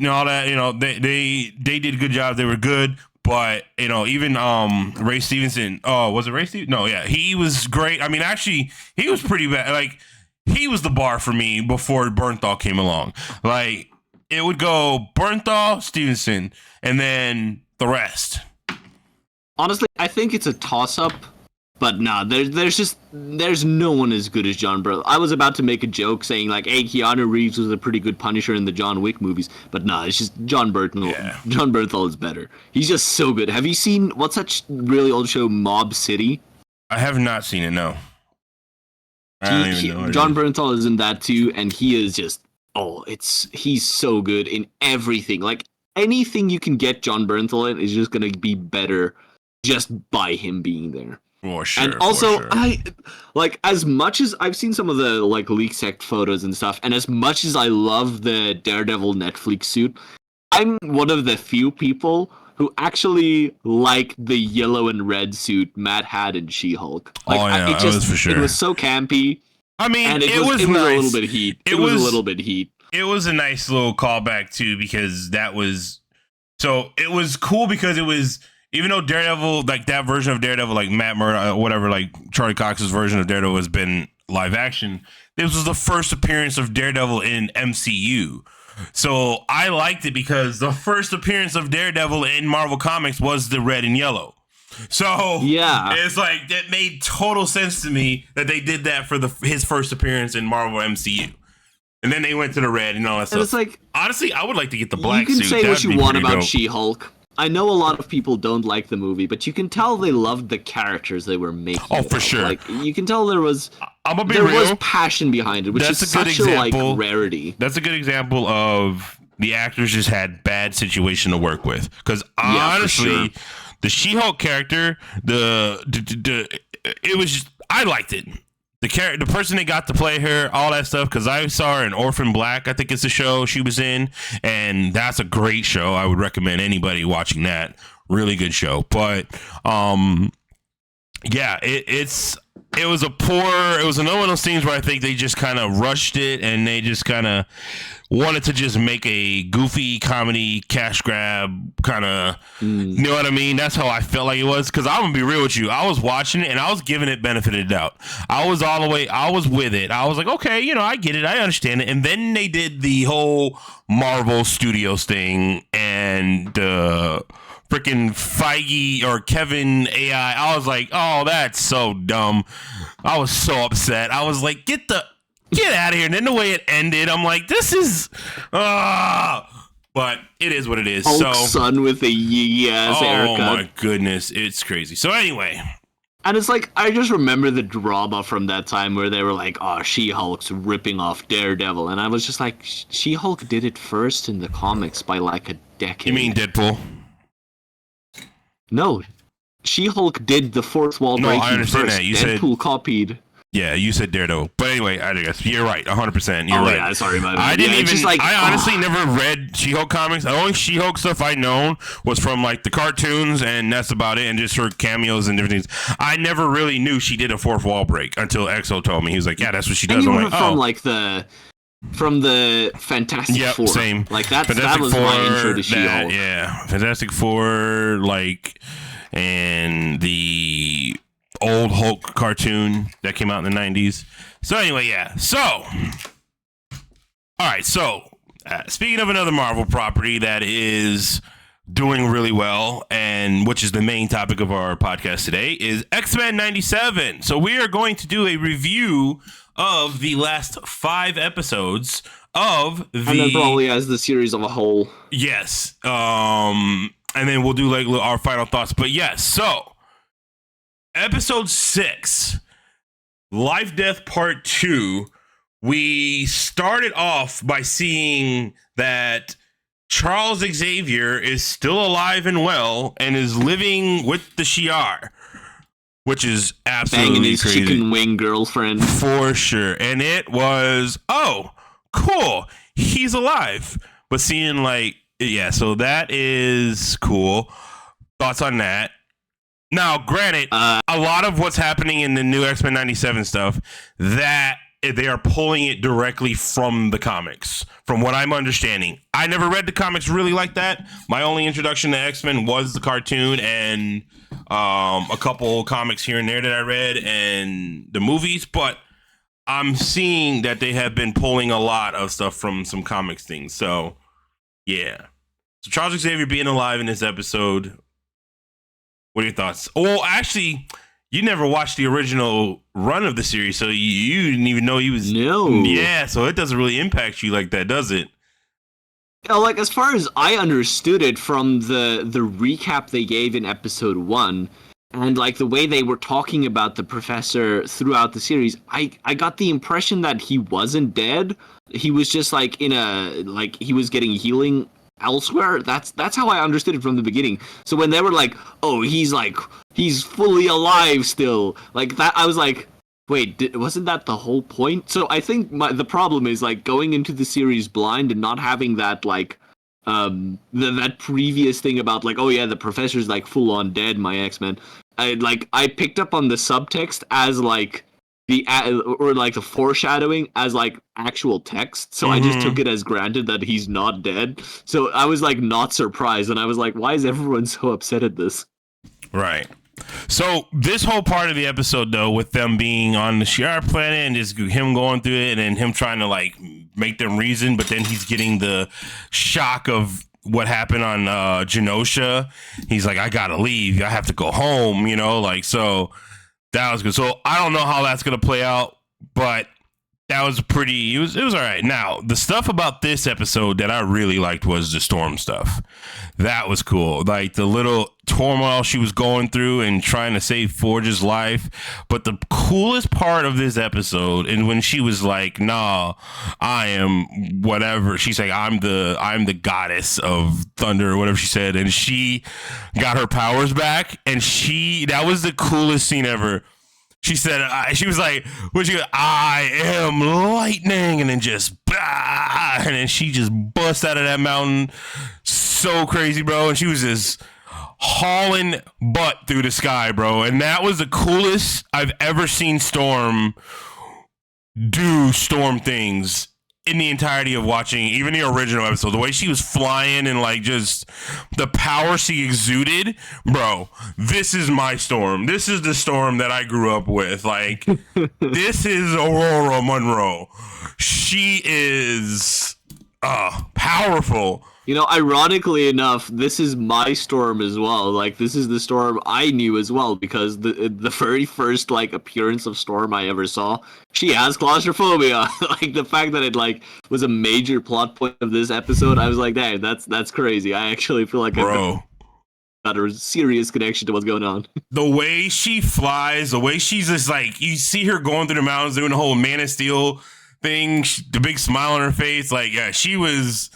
all that. They did a good job. They were good. But, even Ray Stevenson, was it Ray Stevenson? No, yeah, he was great. I mean, actually, he was pretty bad. Like, he was the bar for me before Bernthal came along. Like, it would go Bernthal, Stevenson, and then the rest. Honestly, I think it's a toss-up, but nah, there's no one as good as John Bernthal. I was about to make a joke saying, like, hey, Keanu Reeves was a pretty good Punisher in the John Wick movies, but nah, it's just John Bernthal. Yeah. John Bernthal is better. He's just so good. Have you seen, what's that really old show, Mob City? I have not seen it, no. I don't even know. John Bernthal is in that too, and he is just, he's so good in everything. Like, anything you can get John Bernthal in is just going to be better just by him being there. For sure. And also, I like, as much as I've seen some of the like leak sect photos and stuff, and as much as I love the Daredevil Netflix suit, I'm one of the few people who actually like the yellow and red suit Matt had in She-Hulk. Like, it was for sure. It was so campy. I mean, and it was nice. A little bit heat. It was a little bit heat. It was a nice little callback too, because it was cool because it was, even though Daredevil, like that version of Daredevil, like Matt Murdock, whatever, like Charlie Cox's version of Daredevil has been live action. This was the first appearance of Daredevil in MCU. So I liked it because the first appearance of Daredevil in Marvel Comics was the red and yellow. So yeah, it's like, that made total sense to me that they did that for his first appearance in Marvel MCU. And then they went to the red and all that stuff. It's like, honestly, I would like to get the black suit. You can say what you want about dope. She-Hulk. I know a lot of people don't like the movie, but you can tell they loved the characters they were making. Oh, for sure. Like, you can tell there was passion behind it, which is such a rarity. That's a good example of the actors just had bad situation to work with. Because honestly, the She-Hulk character, it was just, I liked it. The person they got to play her, all that stuff, because I saw her in Orphan Black, I think it's the show she was in, and that's a great show. I would recommend anybody watching that. Really good show. But yeah, it was another one of those things where I think they just kind of rushed it, and they just kind of wanted to just make a goofy comedy cash grab kind of, you know what I mean? That's how I felt like it was. Because I'm gonna be real with you, I was watching it and I was giving it benefit of the doubt. I was with it. I was like, okay, I get it, I understand it. And then they did the whole Marvel Studios thing and freaking Feige or Kevin AI. I was like, oh, that's so dumb. I was so upset. I was like, get out of here. And then the way it ended, I'm like, this is but it is what it is. Hulk's son with a yee ass haircut. Oh my goodness, it's crazy. So anyway, and it's like, I just remember the drama from that time where they were like, oh, She-Hulk's ripping off Daredevil, and I was just like, She-Hulk did it first in the comics by like a decade. You mean Deadpool? No, She-Hulk did the fourth wall breaking I understand first. That. You Deadpool copied. Yeah, you said Daredevil. But anyway, I guess you're right, 100%. You're right. Yeah, sorry, man. I honestly never read She-Hulk comics. The only She-Hulk stuff I known was from like the cartoons, and that's about it, and just her cameos and different things. I never really knew she did a fourth wall break until Exo told me. He was like, yeah, that's what she does. And I'm like, from the Fantastic Four. Same. Like that was my intro to She-Hulk. Yeah, Fantastic Four, like, and the old Hulk cartoon that came out in the 90s. So anyway, yeah. So, all right. So, speaking of another Marvel property that is doing really well, and which is the main topic of our podcast today, is X-Men 97. So we are going to do a review of the last 5 episodes of the... And then probably as the series of a whole. Yes. And then we'll do like our final thoughts. But yes, so episode 6, Life Death Part 2, we started off by seeing that Charles Xavier is still alive and well and is living with the Shi'ar, which is absolutely banging his crazy. chicken wing girlfriend. For sure. And it was, oh, cool. He's alive. But seeing like, yeah, so that is cool. Thoughts on that? Now, granted, a lot of what's happening in the new X-Men 97 stuff, that they are pulling it directly from the comics, from what I'm understanding. I never read the comics really like that. My only introduction to X-Men was the cartoon and a couple comics here and there that I read and the movies, but I'm seeing that they have been pulling a lot of stuff from some comics things. So, yeah. So Charles Xavier being alive in this episode. What are your thoughts? Well, actually, you never watched the original run of the series, so you didn't even know he was... No. Yeah, so it doesn't really impact you like that, does it? Yeah, like, as far as I understood it from the recap they gave in episode 1, and, like, the way they were talking about the professor throughout the series, I got the impression that he wasn't dead. He was just, like, he was getting healing elsewhere. That's how I understood it from the beginning. So when they were like, oh, he's fully alive still, like that, I was like, wait, wasn't that the whole point? So I think the problem is, like, going into the series blind and not having that, like, that previous thing about, like, oh yeah, the professor's like full on dead, my X-Men. I picked up on the subtext as like the foreshadowing as like actual text. So I just took it as granted that he's not dead. So I was like not surprised, and I was like, why is everyone so upset at this? Right. So this whole part of the episode, though, with them being on the Shi'ar planet and just him going through it and him trying to like make them reason, but then he's getting the shock of what happened on Genosha. He's like, I gotta leave. I have to go home, you know, like, so that was good. So I don't know how that's gonna play out, but that was pretty, it was all right. Now, the stuff about this episode that I really liked was the Storm stuff. That was cool. Like the little turmoil she was going through and trying to save Forge's life. But the coolest part of this episode, and when she was like, nah, I am whatever. She's like, I'm the goddess of thunder or whatever she said. And she got her powers back. And that was the coolest scene ever. She said, she was like, what you? I am lightning, and then just, bah, and then she just bust out of that mountain, so crazy, bro. And she was just hauling butt through the sky, bro. And that was the coolest I've ever seen Storm do Storm things in the entirety of watching even the original episode. The way she was flying and like just the power she exuded, bro. This is my Storm. This is the Storm that I grew up with. Like, this is Aurora Monroe. She is powerful. You know, ironically enough, this is my Storm as well. Like, this is the Storm I knew as well, because the very first, like, appearance of Storm I ever saw, she has claustrophobia. Like, the fact that it, like, was a major plot point of this episode, I was like, dang, that's crazy. I actually feel like I've got a serious connection to what's going on. The way she flies, the way she's just, like, you see her going through the mountains, doing the whole Man of Steel thing, the big smile on her face, like, yeah, she was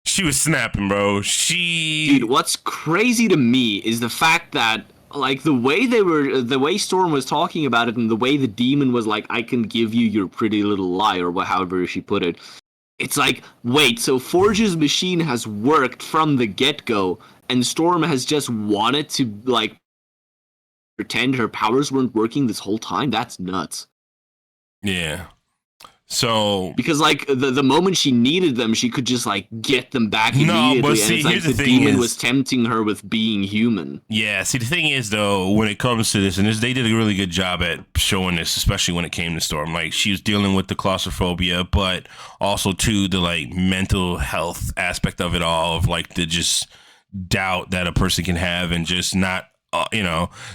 snapping, bro. Dude, what's crazy to me is the fact that, like, the way Storm was talking about it and the way the demon was like, I can give you your pretty little lie, or however she put it. It's like, wait, so Forge's machine has worked from the get-go, and Storm has just wanted to, like, pretend her powers weren't working this whole time? That's nuts. Yeah. So, because like the moment she needed them, she could just like get them back immediately. No, but see, and it's like here's the thing demon is, was tempting her with being human. Yeah, see, the thing is though, when it comes to this, and they did a really good job at showing this, especially when it came to Storm. Like, she was dealing with the claustrophobia, but also too the like mental health aspect of it all, of like the just doubt that a person can have and just not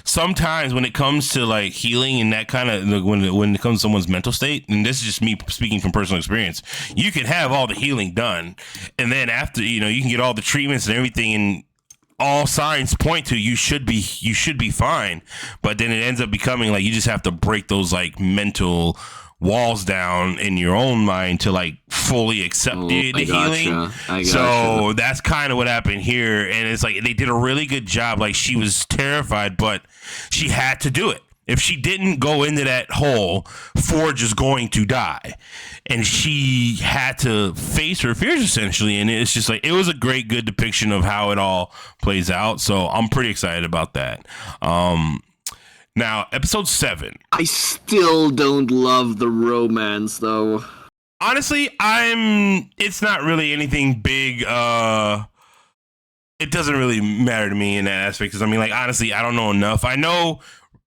sometimes when it comes to like healing and that kind of when it comes to someone's mental state, and this is just me speaking from personal experience, you can have all the healing done, and then after you can get all the treatments and everything, and all signs point to you should be fine, but then it ends up becoming like you just have to break those like mental walls down in your own mind to like fully accept the healing. So that's kind of what happened here, and it's like they did a really good job. Like she was terrified, but she had to do it. If she didn't go into that hole, Forge is going to die, and she had to face her fears essentially. And it's just like it was a good depiction of how it all plays out. So I'm pretty excited about that. Now, episode 7. I still don't love the romance, though. Honestly, it's not really anything big. It doesn't really matter to me in that aspect. Because, I mean, like, honestly, I don't know enough. I know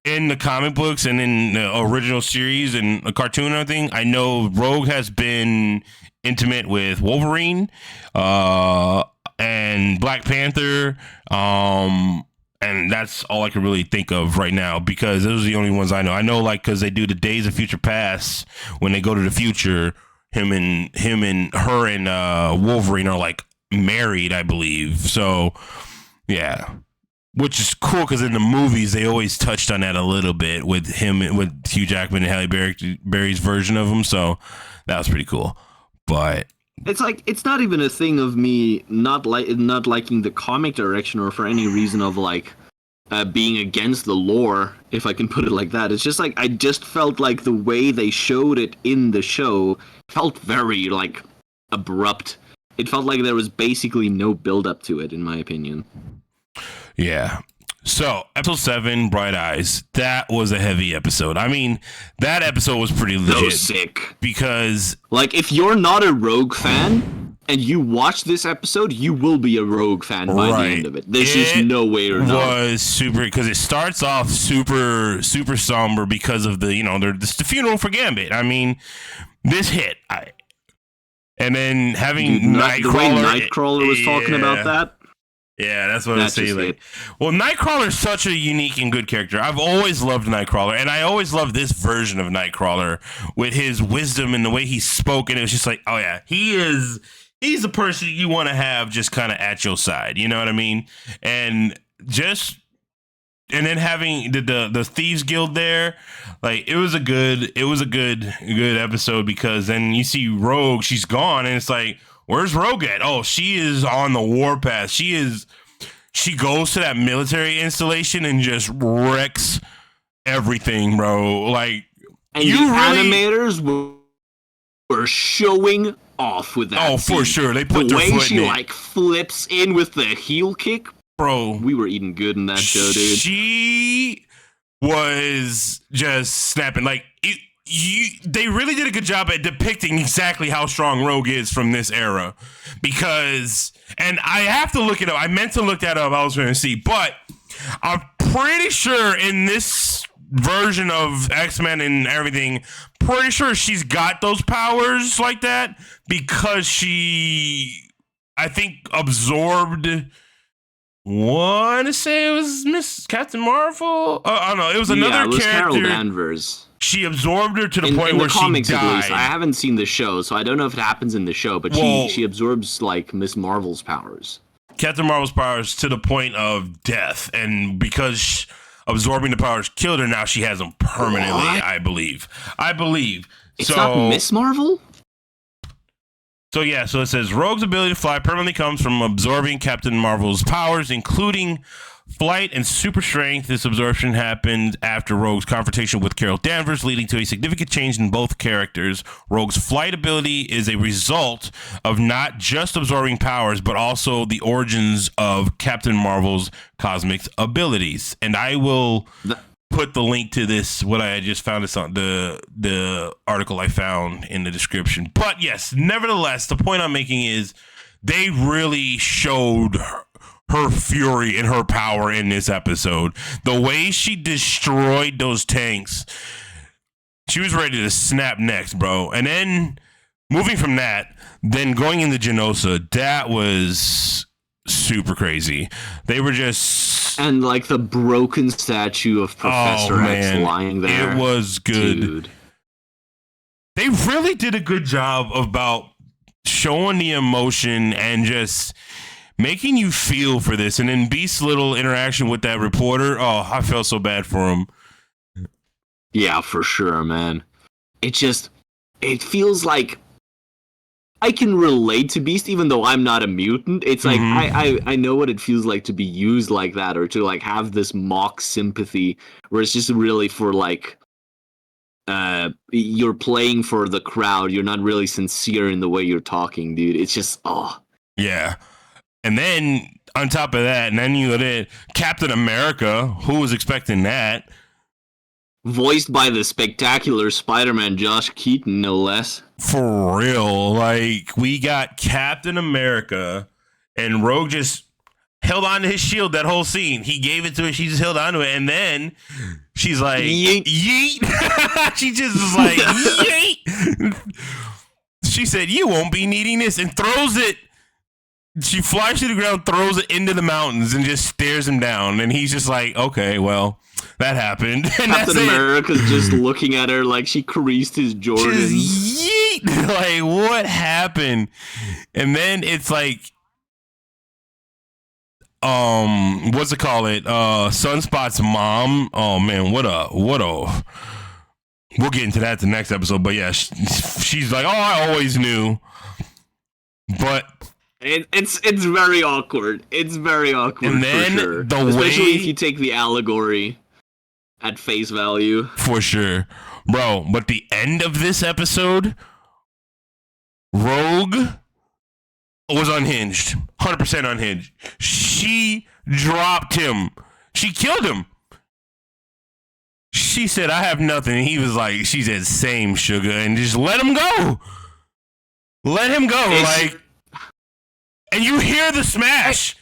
in the comic books and in the original series and the cartoon and everything, I know Rogue has been intimate with Wolverine and Black Panther. And that's all I can really think of right now because those are the only ones I know. I know, like, because they do the Days of Future Past when they go to the future. Him and her and Wolverine are like married, I believe. So, yeah, which is cool because in the movies they always touched on that a little bit with Hugh Jackman and Halle Berry's version of him. So that was pretty cool. But it's like it's not even a thing of me not liking the comic direction or for any reason of like being against the lore, if I can put it like that. It's just like I just felt like the way they showed it in the show felt very like abrupt. It felt like there was basically no build up to it, in my opinion. Yeah. So, episode 7, Bright Eyes. That was a heavy episode. I mean, that episode was pretty legit. So sick. Because, like, if you're not a Rogue fan and you watch this episode, you will be a Rogue fan by the end of it. There's just no way or not. It was super, because it starts off super, super somber because of the, the funeral for Gambit. I mean, this hit. And then having Nightcrawler. The way Nightcrawler was talking about that. Yeah, that's what I was saying. Like, well, Nightcrawler is such a unique and good character. I've always loved Nightcrawler, and I always loved this version of Nightcrawler with his wisdom and the way he spoke. And it was just like, oh yeah, he's the person you want to have just kind of at your side. You know what I mean? And then having the Thieves Guild there, like it was a good episode because then you see Rogue, she's gone, and it's like, where's Rogue at? Oh, she is on the warpath. She goes to that military installation and just wrecks everything, bro. Like, and the animators were showing off with that. Oh, scene. For sure. They put the their way foot she in it. like flips in with the heel kick, bro. We were eating good in that show, dude. She was just snapping. Like, they really did a good job at depicting exactly how strong Rogue is from this era. Because, and I have to look it up. I meant to look that up. I was going to see. But I'm pretty sure in this version of X-Men and everything, pretty sure she's got those powers like that because she, I think, absorbed. Want to say it was Miss Captain Marvel? I don't know. It was another it was character. Carol Danvers. She absorbed her to the point where comics, she died. At least. I haven't seen the show, so I don't know if it happens in the show. But she absorbs like Miss Marvel's powers. Captain Marvel's powers to the point of death, and because absorbing the powers killed her, now she has them permanently. What? I believe. It's not Miss Marvel. So yeah, so it says Rogue's ability to fly permanently comes from absorbing Captain Marvel's powers, including flight and super strength. This absorption happened after Rogue's confrontation with Carol Danvers, leading to a significant change in both characters. Rogue's flight ability is a result of not just absorbing powers, but also the origins of Captain Marvel's cosmic abilities. And I will put the link to this, what I just found, this on the article I found in the description. But yes, nevertheless, the point I'm making is they really showed her fury and her power in this episode. The way she destroyed those tanks, she was ready to snap necks, bro. And then moving from that, then going into Genosa, that was super crazy. They were just And like the broken statue of Professor X lying there. It was good. Dude. They really did a good job about showing the emotion and just making you feel for this. And then Beast's little interaction with that reporter, oh, I felt so bad for him. Yeah, for sure, man. It feels like I can relate to Beast even though I'm not a mutant. It's like I know what it feels like to be used like that, or to like have this mock sympathy where it's just really for like you're playing for the crowd. You're not really sincere in the way you're talking, dude. It's just yeah. And then on top of that, and then you did Captain America. Who was expecting that? Voiced by the spectacular Spider-Man Josh Keaton, no less. For real, like we got Captain America, and Rogue just held on to his shield that whole scene. He gave it to her. She just held on to it, and then she's like, "Yeet!" Yeet. She just was like, "Yeet!" She said, "You won't be needing this," and throws it. She flies to the ground, throws it into the mountains, and just stares him down. And he's just like, "Okay, well, that happened." And Captain America's just looking at her like she creased his Jordans. Just yeet! Like, what happened? And then it's like, what's it call it? Sunspot's mom. Oh man, what a. We'll get into that the next episode. But yeah, she's like, "Oh, I always knew," but. It's very awkward. It's very awkward. And then for sure. Especially if you take the allegory at face value. For sure. Bro, but the end of this episode, Rogue was unhinged. 100% unhinged. She dropped him. She killed him. She said, "I have nothing." And he was like, she said, "Same, sugar." And just let him go. Let him go. And you hear the smash.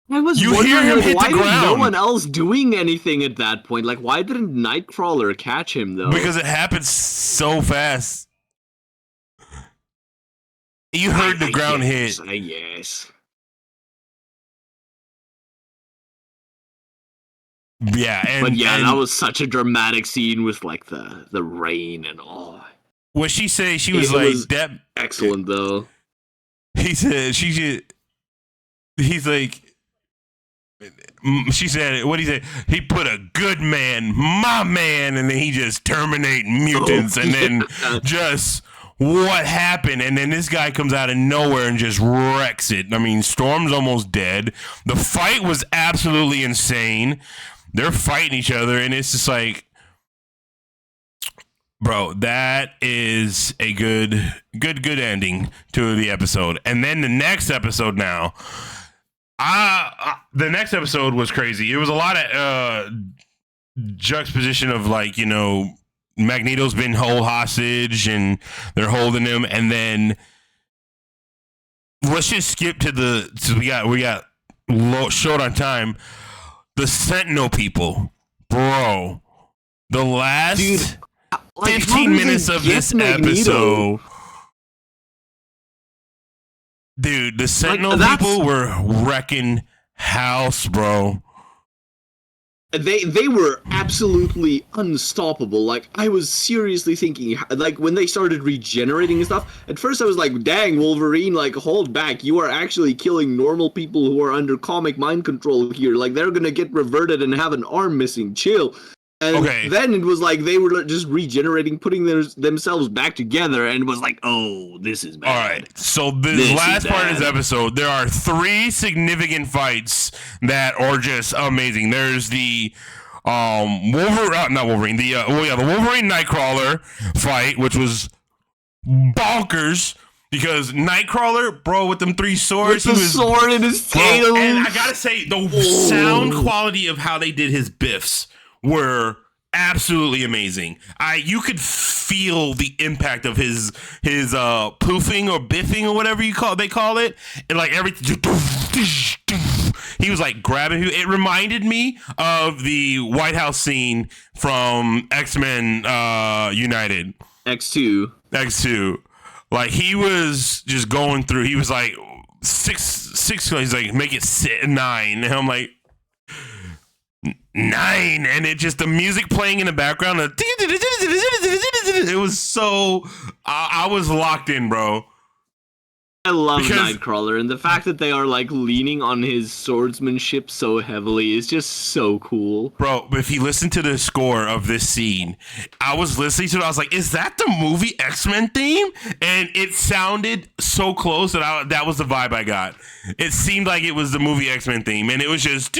I was you wondering, hear him hit why the ground. No one else doing anything at that point? Like, why didn't Nightcrawler catch him, though? Because it happened so fast. You heard the ground hit. Yes. Yeah, but that was such a dramatic scene with like the rain and all. What she say? She was like, "That excellent though." He said, he's like, she said, what he say? He put a good man, my man, and then he just terminate mutants, and then just what happened? And then this guy comes out of nowhere and just wrecks it. I mean, Storm's almost dead. The fight was absolutely insane. They're fighting each other, and it's just like, bro, that is a good ending to the episode. And then the next episode now, the next episode was crazy. It was a lot of juxtaposition of like, you know, Magneto's been held hostage and they're holding him. And then let's just skip to we got short on time. The Sentinel people, bro, the last... Dude. Like, 15 minutes of this episode. Dude, the Sentinel people were wrecking house, bro. They were absolutely unstoppable. Like, I was seriously thinking, like, when they started regenerating and stuff, at first I was like, dang, Wolverine, like, hold back. You are actually killing normal people who are under comic mind control here. Like, they're gonna get reverted and have an arm missing. Chill. And then it was like they were just regenerating, putting themselves back together, and it was like, oh, this is bad. All right, so this last part of this episode, there are 3 significant fights that are just amazing. There's the the Wolverine Nightcrawler fight, which was bonkers. Because Nightcrawler, bro, with them 3 swords, with the sword in his tail, and I gotta say, the sound quality of how they did his biffs were absolutely amazing. You could feel the impact of his poofing or biffing or whatever they call it, and like everything. He was like grabbing. It reminded me of the White House scene from X-Men United. X2. Like he was just going through. He was like 6. He's like, make it 9, and I'm like, 9, and it just the music playing in the background. It was so I was locked in, bro. I love Nightcrawler, and the fact that they are like leaning on his swordsmanship so heavily is just so cool. Bro, if you listen to the score of this scene, I was listening to it, I was like, is that the movie X-Men theme? And it sounded so close that that was the vibe I got. It seemed like it was the movie X-Men theme, and it was just...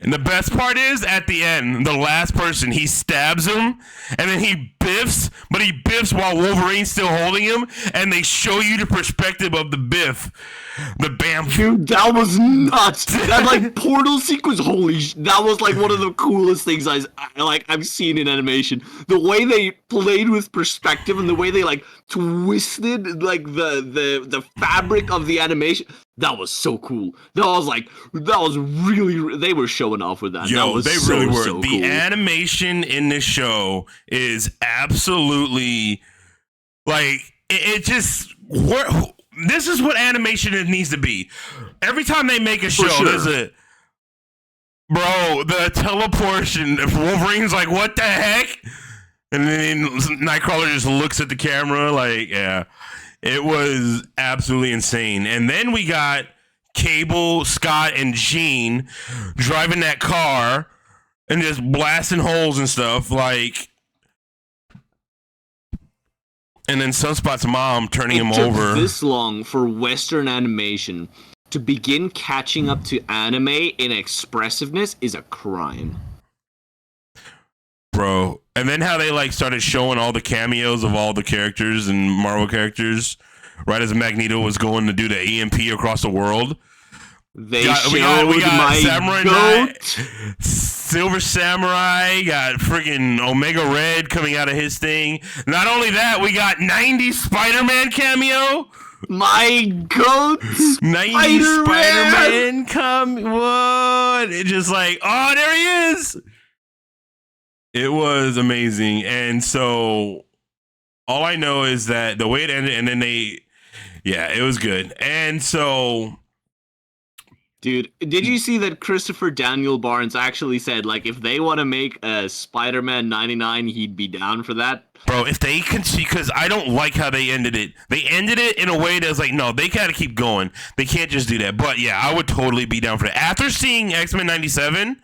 And the best part is, at the end, the last person, he stabs him, and then he biffs, but he biffs while Wolverine's still holding him, and they show you the perspective of the biff. The bam. Dude, that was nuts. That, like, portal sequence, that was, like, one of the coolest things I've seen in animation. The way they played with perspective and the way they, like, twisted, like, the fabric of the animation. That was so cool. That was really, they were showing off with that. Yo, that was they so, really were. So the cool. animation in this show is absolutely, like, it just, this is what animation needs to be. Every time they make a show, there's a, bro, the teleportation, if Wolverine's like, what the heck? And then Nightcrawler just looks at the camera like, yeah. It was absolutely insane. And then we got Cable, Scott, and Jean driving that car and just blasting holes and stuff, like. And then Sunspot's mom turning him over. It took this long for Western animation to begin catching up to anime in expressiveness is a crime. Bro. And then how they like started showing all the cameos of all the characters and Marvel characters right as Magneto was going to do the EMP across the world. We got Samurai goat. Silver Samurai, got freaking Omega Red coming out of his thing. Not only that, we got 90s Spider-Man cameo. My goat. 90s Spider-Man come. What? It's just like, oh, there he is. It was amazing. And so all I know is that the way it ended, and then it was good. And so, dude, did you see that Christopher Daniel Barnes actually said, like, if they want to make a Spider-Man 99, he'd be down for that? Bro, if they can see, because I don't like how they ended it. They ended it in a way that's like, no, they gotta keep going. They can't just do that. But yeah, I would totally be down for that. After seeing X-Men 97,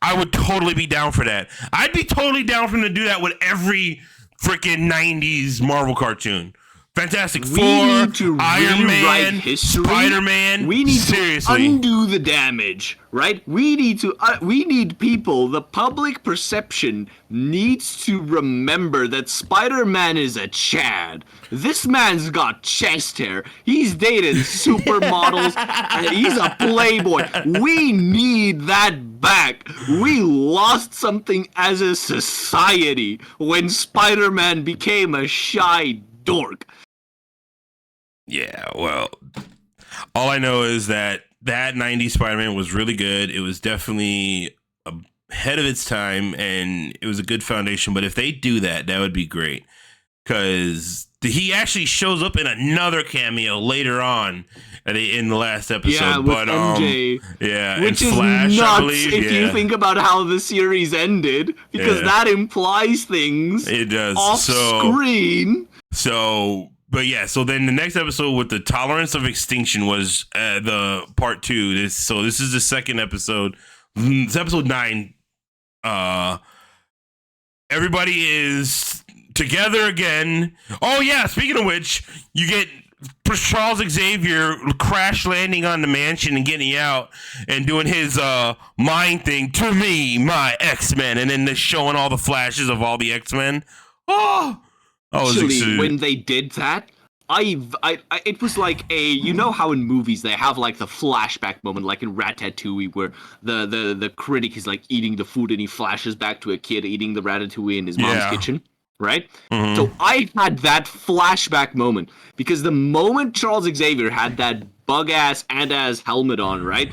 I would totally be down for that. I'd be totally down for them to do that with every freaking 90s Marvel cartoon. Fantastic Four, Iron Man, Spider-Man. We need seriously to undo the damage, right? We need people. The public perception needs to remember that Spider-Man is a Chad. This man's got chest hair. He's dated supermodels. And he's a playboy. We need that back. We lost something as a society when Spider-Man became a shy dork. Yeah, well, all I know is that 90s Spider-Man was really good. It was definitely ahead of its time, and it was a good foundation. But if they do that, that would be great. Because he actually shows up in another cameo later on in the last episode. Yeah, with MJ. Yeah, which is Flash, nuts if you think about how the series ended. Because that implies things it does. off screen. But yeah, so then the next episode with the Tolerance of Extinction was the part 2. This is the second episode. It's episode 9. Everybody is together again. Oh yeah, speaking of which, you get Charles Xavier crash landing on the mansion and getting out and doing his mind thing to me, my X-Men, and then they're showing all the flashes of all the X-Men. Oh! Actually, when they did that, it was like you know how in movies they have like the flashback moment, like in Ratatouille, where the critic is like eating the food and he flashes back to a kid eating the ratatouille in his mom's kitchen, right? Mm-hmm. So I had that flashback moment because the moment Charles Xavier had that bug-ass Ant-Ass helmet on, right?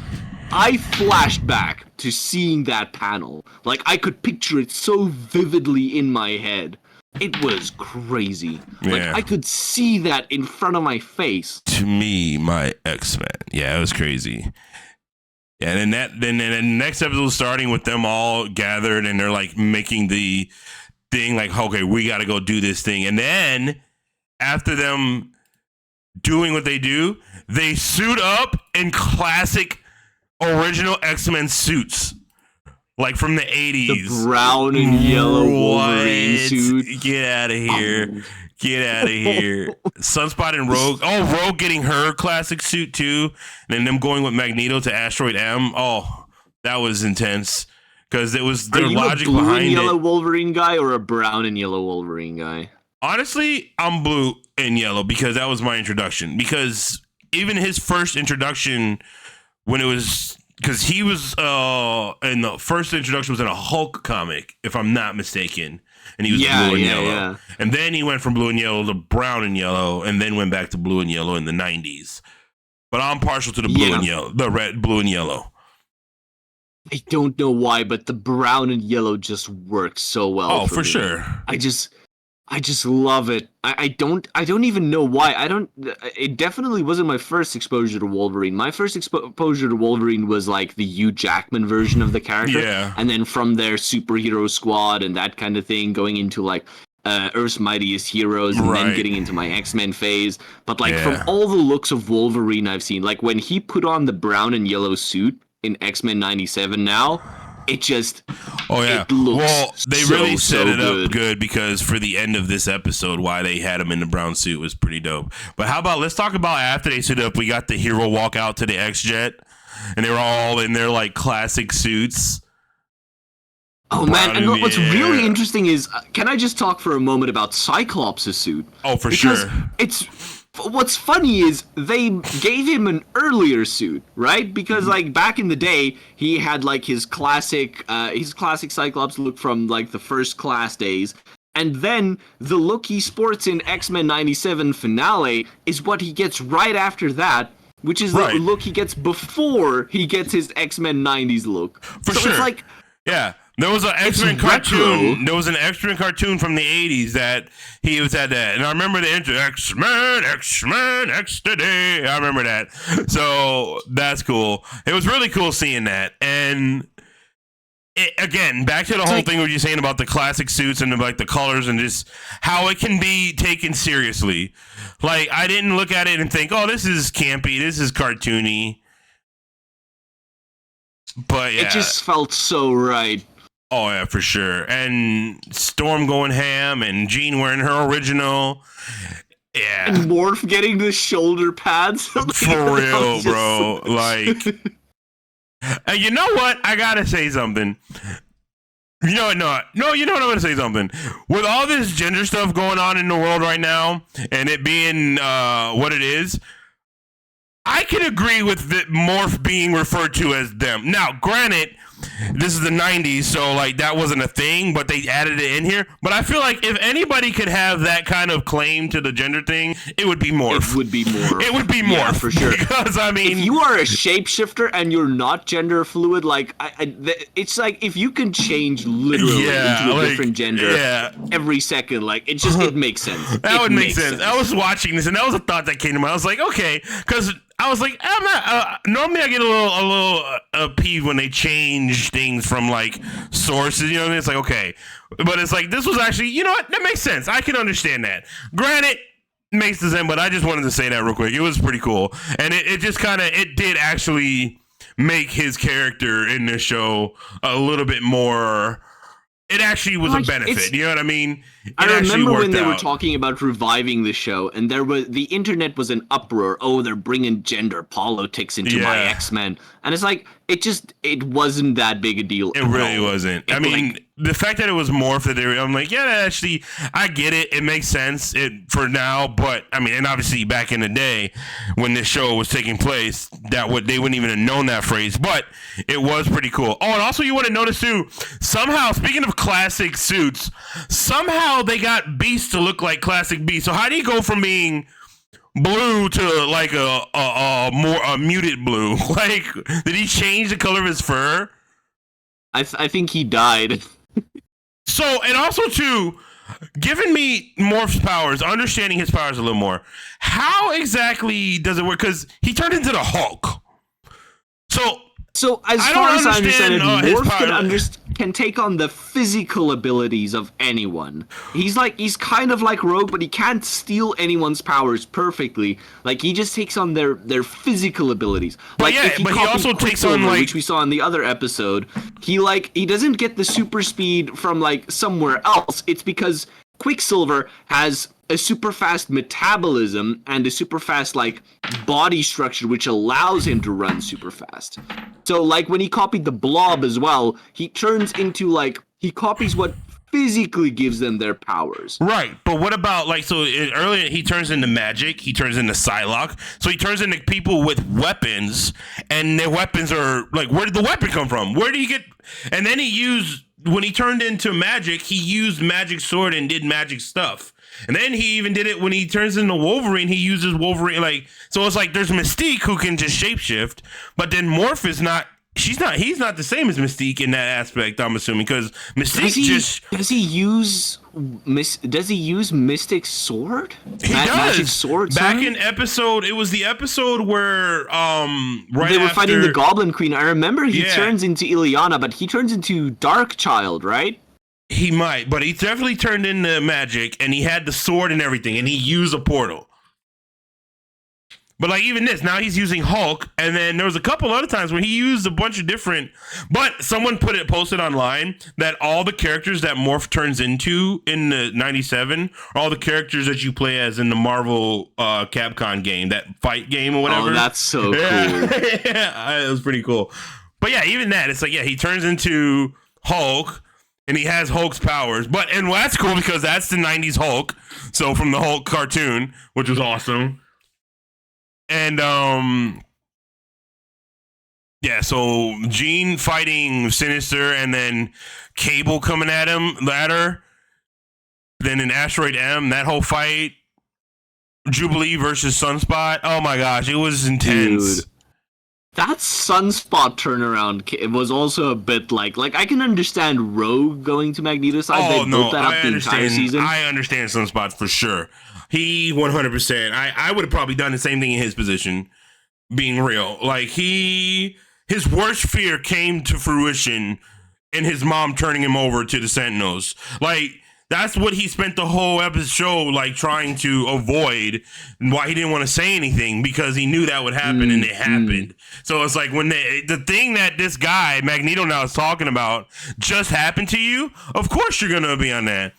I flashed back to seeing that panel. Like, I could picture it so vividly in my head. It was crazy. Like, I could see that in front of my face. To me, my X-Men. Yeah, it was crazy. Yeah, and then the next episode is starting with them all gathered and they're like making the thing like, okay, we got to go do this thing. And then after them doing what they do, they suit up in classic original X-Men suits. Like from the 80s. The brown and yellow Wolverine suit. Get out of here. Get out of here. Sunspot and Rogue. Oh, Rogue getting her classic suit too. And then them going with Magneto to Asteroid M. Oh, that was intense. Because it was their logic behind it. Are you a blue and yellow Wolverine guy or a brown and yellow Wolverine guy? Honestly, I'm blue and yellow because that was my introduction. Because even his first introduction, when it was... Because he was, in the first introduction was in a Hulk comic, if I'm not mistaken. And he was blue and yellow. Yeah. And then he went from blue and yellow to brown and yellow, and then went back to blue and yellow in the 90s. But I'm partial to the blue and yellow, the red, blue and yellow. I don't know why, but the brown and yellow just works so well. Oh, for sure. I just love it. I don't even know why. It definitely wasn't my first exposure to Wolverine. My first exposure to Wolverine was like the Hugh Jackman version of the character. Yeah. And then from there, Superhero Squad and that kind of thing, going into like Earth's Mightiest Heroes, and then getting into my X-Men phase. But like from all the looks of Wolverine I've seen, like when he put on the brown and yellow suit in X-Men 97 now, it just it looks they really set it up good because for the end of this episode, why they had him in the brown suit was pretty dope. But how about let's talk about after they suit up, we got the hero walk out to the X-Jet, and they were all in their like classic suits. Oh man, and what's really interesting is, can I just talk for a moment about Cyclops' suit? Oh, for sure. What's funny is they gave him an earlier suit, right? Because like back in the day, he had like his classic Cyclops look from like the First Class days. And then the look he sports in X-Men 97 finale is what he gets right after that, which is the look he gets before he gets his X-Men 90s look. For sure. It's like, yeah. There was an X-Men cartoon. Retro. There was an X-Men cartoon from the 80s that he was at that. And I remember the intro, X-Men, X today. I remember that. So that's cool. It was really cool seeing that. And again, back to the whole thing what you're saying about the classic suits and like the colors and just how it can be taken seriously. Like, I didn't look at it and think, oh, this is campy. This is cartoony. But yeah. It just felt so right. Oh, yeah, for sure. And Storm going ham and Jean wearing her original. Yeah. And Morph getting the shoulder pads. For real, bro. Like, and you know what? I got to say something. You know what? No, you know what? I'm going to say something. With all this gender stuff going on in the world right now and it being what it is, I can agree with the Morph being referred to as them. Now, granted, this is the 90s, so like that wasn't a thing, but they added it in here. But I feel like if anybody could have that kind of claim to the gender thing, it would be Morph. It would be Morph. It would be Morph. Yeah, for sure. Because, I mean... If you are a shapeshifter and you're not gender fluid, like, it's like if you can change literally into a different gender every second, like, it makes sense. That would make sense. I was watching this, and that was a thought that came to mind. I was like, okay, because... I was like, I'm not. Normally, I get a little peeved when they change things from like sources. You know what I mean? It's like, okay, but it's like this was actually, you know what? That makes sense. I can understand that. Granted, makes sense, but I just wanted to say that real quick. It was pretty cool, and it just kind of did actually make his character in this show a little bit more. It actually was a benefit. You know what I mean? I remember when they were talking about reviving the show, and the internet was an uproar. Oh, they're bringing gender politics into my X-Men, and it's like it wasn't that big a deal. It really wasn't. I mean, the fact that it was Morph that I'm like, yeah, actually, I get it. It makes sense for now, but I mean, and obviously back in the day when this show was taking place, they wouldn't even have known that phrase, but it was pretty cool. Oh, and also you want to notice too, somehow, speaking of classic suits, somehow they got Beast to look like classic Beast. So how do you go from being blue to like a muted blue? Like, did he change the color of his fur? I think he died. So, and also too, giving me Morph's powers, understanding his powers a little more, how exactly does it work? Because he turned into the Hulk. So So as I far don't as I understand it, understand, his Morph can take on the physical abilities of anyone. He's kind of like Rogue, but he can't steal anyone's powers perfectly. Like he just takes on their physical abilities. But Like yeah, if he but he copied also takes on, Quicksilver, like- which we saw in the other episode, he doesn't get the super speed from like somewhere else. It's because Quicksilver has a super fast metabolism and a super fast like body structure which allows him to run super fast. So like when he copied the Blob as well, he turns into like he copies what physically gives them their powers. Right, but what about like earlier he turns into magic, he turns into Psylocke, so he turns into people with weapons, and their weapons are like, where did the weapon come from? Where did he get? And then when he turned into magic, he used magic sword and did magic stuff. And then he even did it when he turns into Wolverine. He uses Wolverine so it's like there's Mystique who can just shapeshift, but then Morph is not. He's not the same as Mystique in that aspect. I'm assuming because Mystique does he use Mystic's sword? He does. Magic sword. Back in episode, it was the episode where they were fighting the Goblin Queen. I remember he turns into Ileana, but he turns into Darkchild, right? He might, but he definitely turned into magic, and he had the sword and everything, and he used a portal. But like even this, now he's using Hulk, and then there was a couple other times where he used a bunch of different. But someone posted online that all the characters that Morph turns into in the '97 are all the characters that you play as in the Marvel Capcom game, that fight game or whatever. Oh, that's so cool. Yeah, it was pretty cool. But yeah, even that, it's like he turns into Hulk, and he has Hulk's powers. And that's cool because that's the '90s Hulk, so from the Hulk cartoon, which was awesome. And so Jean fighting Sinister, and then Cable coming at her. Then in Asteroid M, that whole fight, Jubilee versus Sunspot. Oh my gosh, it was intense. Dude, that Sunspot turnaround it was also a bit like I can understand Rogue going to Magneto's side. They built that up the entire season. I understand Sunspot for sure. He 100%. I would have probably done the same thing in his position, being real. Like his worst fear came to fruition in his mom turning him over to the Sentinels. Like that's what he spent the whole episode like trying to avoid, and why he didn't want to say anything because he knew that would happen, and it happened. So it's like when the thing that this guy Magneto now is talking about just happened to you, of course you're gonna be on that.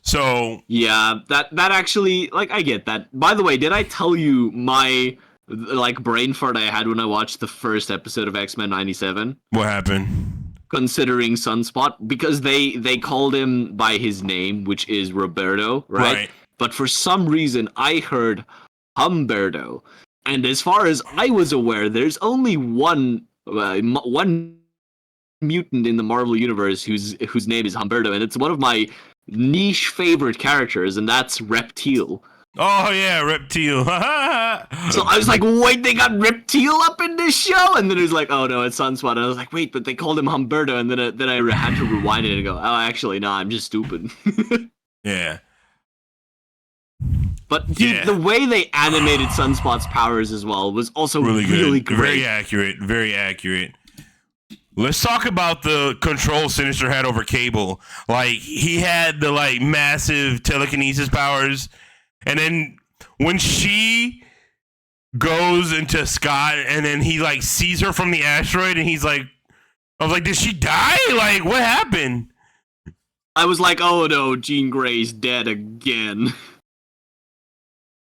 So yeah, that actually, like, I get that. By the way, did I tell you my like brain fart I had when I watched the first episode of X-Men '97? What happened? Considering Sunspot, because they called him by his name, which is Roberto, right? But for some reason, I heard Humberto, and as far as I was aware, there's only one mutant in the Marvel universe whose name is Humberto, and it's one of my niche favorite characters, and that's Reptile. Oh yeah, Reptile. So I was like, wait, they got Reptile up in this show? And then it was like, oh no, it's Sunspot. And I was like, wait, but they called him Humberto, and then I had to rewind it and go, oh, actually, no, I'm just stupid. Yeah. But dude, the way they animated Sunspot's powers as well was also really great. Very accurate. Very accurate. Let's talk about the control Sinister had over Cable. Like, he had the, like, massive telekinesis powers. And then when she goes into Scott and then he, like, sees her from the asteroid and he's like, I was like, did she die? Like, what happened? I was like, oh no, Jean Grey's dead again.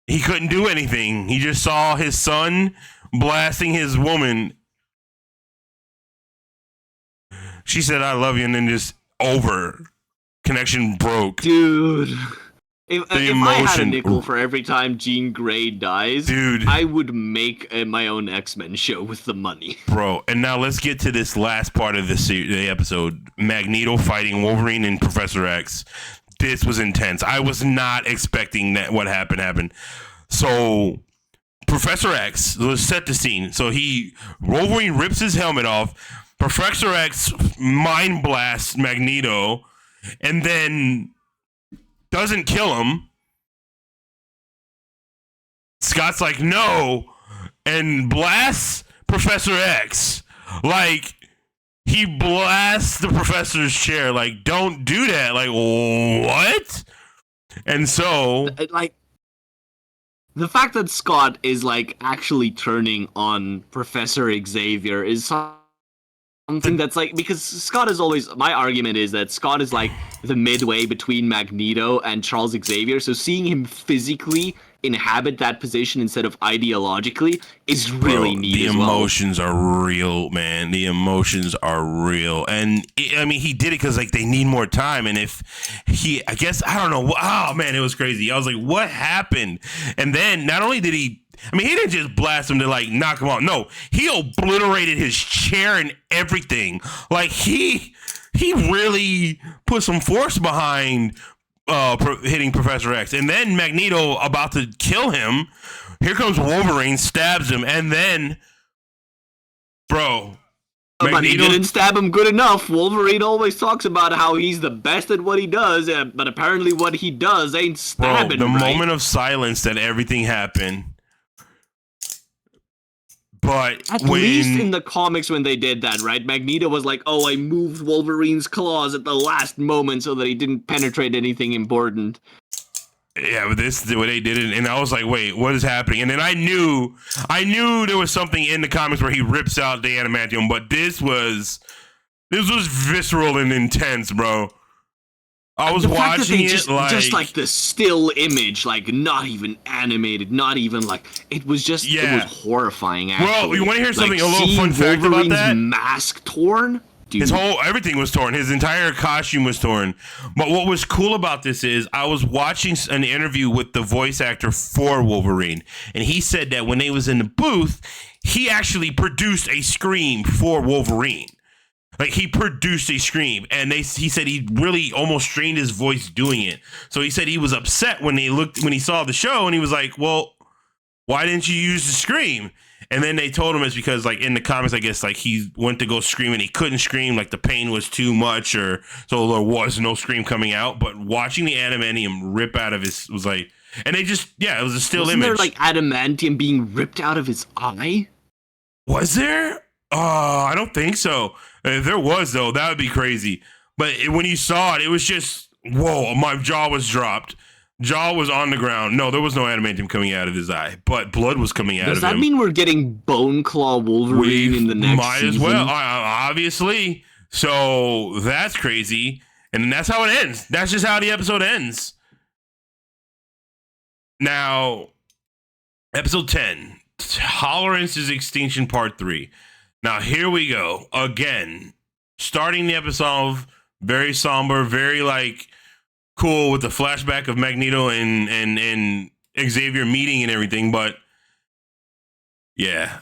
He couldn't do anything. He just saw his son blasting his woman. She said, I love you, and then just over. Connection broke. Dude. If I had a nickel for every time Jean Grey dies, dude, I would make my own X-Men show with the money. Bro, and now let's get to this last part of the episode. Magneto fighting Wolverine and Professor X. This was intense. I was not expecting that what happened. So, Professor X, let's set the scene. So Wolverine rips his helmet off. Professor X mind blasts Magneto and then doesn't kill him. Scott's like, no, and blasts Professor X. Like, he blasts the professor's chair. Like, don't do that. Like, what? And so, like, the fact that Scott is like actually turning on Professor Xavier is something that's like, because Scott is always, my argument is that Scott is like the midway between Magneto and Charles Xavier, so seeing him physically inhabit that position instead of ideologically is really neat. The as well. emotions are real, man. The emotions are real. And I mean, he did it because like they need more time. And if he, I guess, I don't know. Oh man, it was crazy. I was like, what happened? And then not only did he, I mean, he didn't just blast him to like knock him out. No, he obliterated his chair and everything. Like he really put some force behind hitting Professor X. And then Magneto about to kill him. Here comes Wolverine, stabs him, and then, bro, but he didn't stab him good enough. Wolverine always talks about how he's the best at what he does, but apparently what he does ain't stabbing. Bro, the right? moment of silence that everything happened. But at least in the comics when they did that, right? Magneto was like, oh, I moved Wolverine's claws at the last moment so that he didn't penetrate anything important. Yeah, but this is what they did it, and I was like, wait, what is happening? And then I knew there was something in the comics where he rips out the adamantium, but this was visceral and intense, bro. I was watching it just like the still image, like not even animated, not even like it was just it was horrifying. Actually, well, you want to hear something? Like, a little fun fact about that? Mask torn. Dude. Everything was torn. His entire costume was torn. But what was cool about this is I was watching an interview with the voice actor for Wolverine, and he said that when they was in the booth, he actually produced a scream for Wolverine. Like, he produced a scream, and he said he really almost strained his voice doing it. So he said he was upset when he saw the show, and he was like, well, why didn't you use the scream? And then they told him it's because, like, in the comics, I guess, like, he went to go scream, and he couldn't scream, like, the pain was too much, or so there was no scream coming out. But watching the adamantium rip out of his was like, and they just, it was a still Wasn't image. there, like, adamantium being ripped out of his eye? Was there? I don't think so. If there was, though, that would be crazy. But when you saw it, it was just, whoa, my jaw was dropped. Jaw was on the ground. No, there was no adamantium coming out of his eye, but blood was coming out of him. Does that mean we're getting Bone Claw Wolverine in the next might season? As well, obviously. So that's crazy. And that's how it ends. That's just how the episode ends. Now, episode 10, Tolerance's Extinction Part 3. Now, here we go. Again, starting the episode off very somber, very, like, cool with the flashback of Magneto and Xavier meeting and everything, but yeah.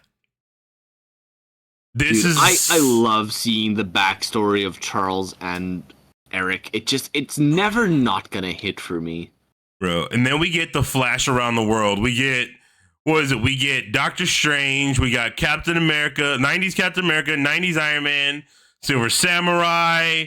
I love seeing the backstory of Charles and Eric. It's never not gonna hit for me. Bro, and then we get the Flash around the world. We get, what is it? We get Doctor Strange, we got Captain America, 90s Captain America, 90s Iron Man, Silver Samurai.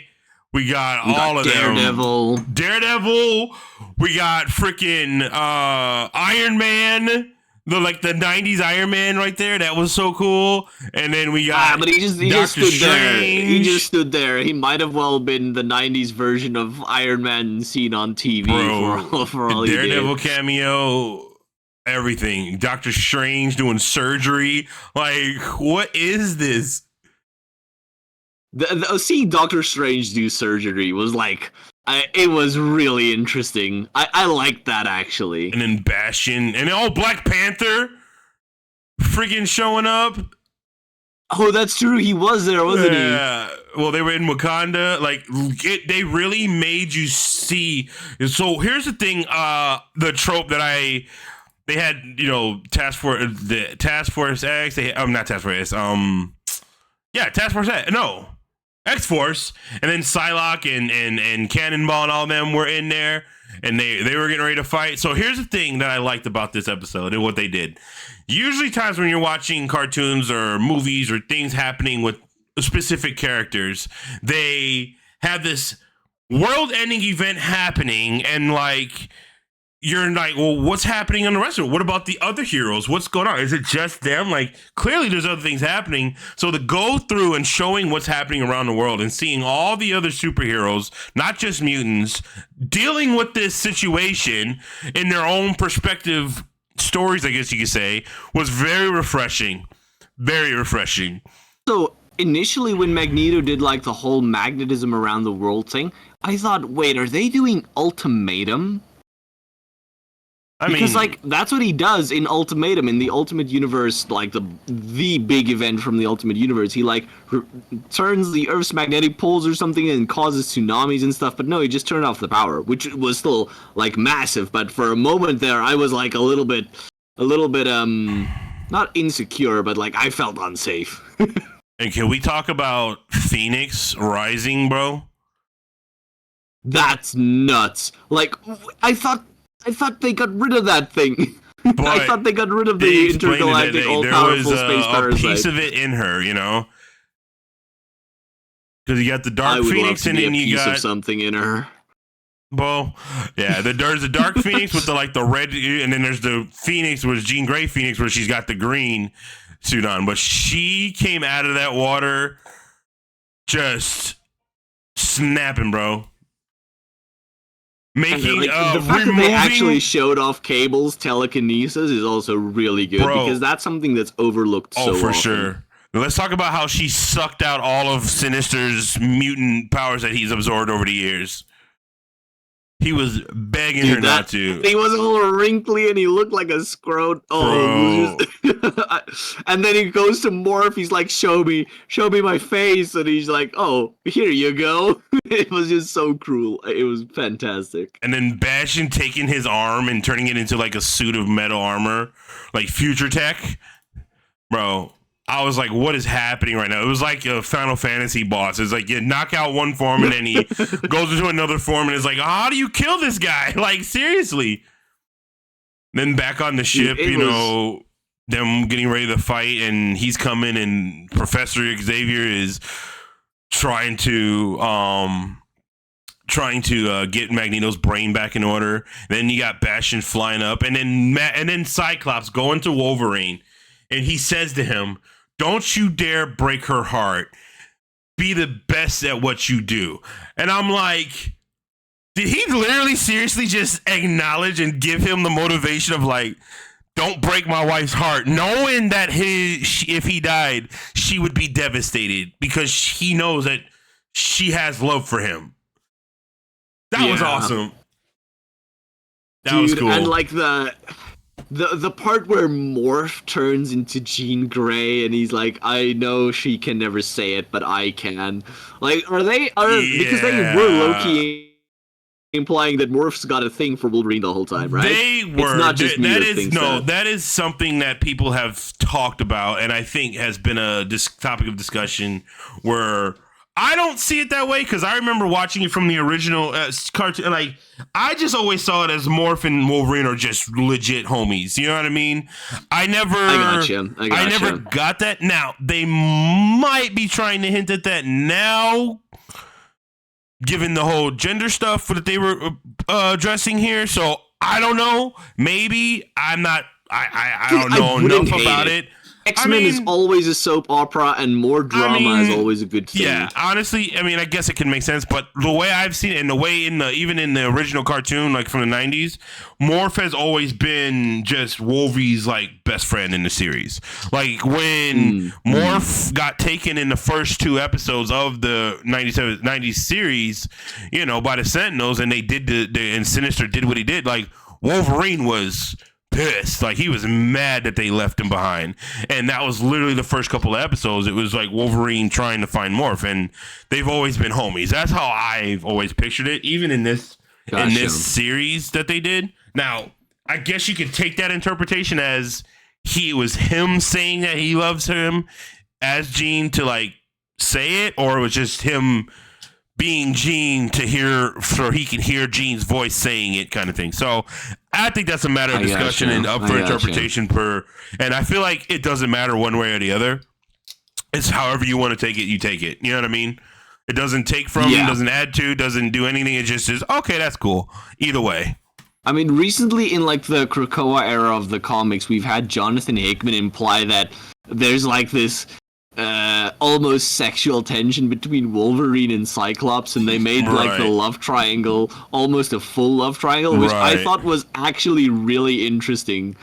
We got all of Daredevil. them. Daredevil. We got freaking Iron Man. The 90s Iron Man right there. That was so cool. And then we got but he just stood there. He just stood there. He might have well been the 90s version of Iron Man seen on TV. Bro, for all he did. Daredevil cameo. Everything. Doctor Strange doing surgery. Like, what is this? Seeing Doctor Strange do surgery was like, it was really interesting. I liked that, actually. And then Bastion, and then Black Panther freaking showing up. Oh, that's true. He was there, wasn't he? Yeah. Well, they were in Wakanda. Like, they really made you see. So here's the thing. The trope that they had, Task Force X. Not Task Force X. Task Force X. No. X-Force, and then Psylocke and Cannonball and all of them were in there, and they were getting ready to fight. So here's the thing that I liked about this episode and what they did. Usually times when you're watching cartoons or movies or things happening with specific characters, they have this world-ending event happening, and like you're like, well, what's happening on the rest of it? What about the other heroes? What's going on? Is it just them? Like, clearly there's other things happening. So to go through and showing what's happening around the world and seeing all the other superheroes, not just mutants, dealing with this situation in their own perspective stories, I guess you could say, was very refreshing. Very refreshing. So initially when Magneto did like the whole magnetism around the world thing, I thought, wait, are they doing Ultimatum? Because like that's what he does in Ultimatum, in the Ultimate Universe, like the big event from the Ultimate Universe. He like turns the Earth's magnetic poles or something and causes tsunamis and stuff. But no, he just turned off the power, which was still like massive. But for a moment there, I was like a little bit not insecure, but like I felt unsafe. And can we talk about Phoenix Rising, bro? That's nuts. Like I thought they got rid of that thing. I thought they got rid of the intergalactic all-powerful space parasite. There was a piece of it in her, you know? Because you got the Dark Phoenix and then you got... of something in her. Well, yeah, there's the Dark Phoenix with the red, and then there's the Phoenix, which Jean Grey Phoenix, where she's got the green suit on. But she came out of that water just snapping, bro. Making the fact that they actually showed off Cable's telekinesis is also really good, because that's something that's overlooked so often. Sure. Let's talk about how she sucked out all of Sinister's mutant powers that he's absorbed over the years. He was begging her not to. He was all wrinkly and he looked like a scrote. Oh, and then he goes to morph. He's like, show me my face. And he's like, oh, here you go. It was just so cruel. It was fantastic. And then Bastion taking his arm and turning it into like a suit of metal armor, like future tech. Bro, I was like, what is happening right now? It was like a Final Fantasy boss. It's like you knock out one form and then he goes into another form and it's like, how do you kill this guy? Like, seriously. Then back on the ship, know, them getting ready to fight and he's coming and Professor Xavier is trying to get Magneto's brain back in order. Then you got Bastion flying up and then Cyclops going to Wolverine and he says to him, don't you dare break her heart. Be the best at what you do. And I'm like, did he literally seriously just acknowledge and give him the motivation of like, don't break my wife's heart, knowing that if he died, she would be devastated because he knows that she has love for him. That was awesome. That was cool. And like the part where Morph turns into Jean Grey and he's like, I know she can never say it, but I can. Like, because they were low-key implying that Morph's got a thing for Wolverine the whole time, right? They were. It's not just that is something that people have talked about, and I think has been a topic of discussion where I don't see it that way because I remember watching it from the original cartoon. Like, I just always saw it as Morph and Wolverine are just legit homies. You know what I mean? I never got that. Now, they might be trying to hint at that now, given the whole gender stuff that they were addressing here. So, I don't know. Maybe. I'm not. I don't know enough about it. X-Men is always a soap opera, and more drama is always a good thing. Yeah, honestly, I mean, I guess it can make sense, but the way I've seen it, and the way even in the original cartoon, like from the 90s, Morph has always been just Wolvie's like best friend in the series. Like when Morph got taken in the first 2 episodes of the 90s series, you know, by the Sentinels, and they did and Sinister did what he did. Like Wolverine was pissed. Like he was mad that they left him behind, and that was literally the first couple of episodes. It was like Wolverine trying to find Morph, and they've always been homies. That's how I've always pictured it, even in this series that they did. Now, I guess you could take that interpretation as it was him saying that he loves him as Jean to like say it, or it was just him being Jean to hear, so he can hear Jean's voice saying it, kind of thing. So I think that's a matter of discussion and up for interpretation and I feel like it doesn't matter one way or the other. It's however you want to take it, you take it. You know what I mean? It doesn't take from, doesn't add to, doesn't do anything. It just is, okay, that's cool. Either way. I mean, recently in like the Krakoa era of the comics, we've had Jonathan Hickman imply that there's like this almost sexual tension between Wolverine and Cyclops, and they made like the love triangle almost a full love triangle, which I thought was actually really interesting.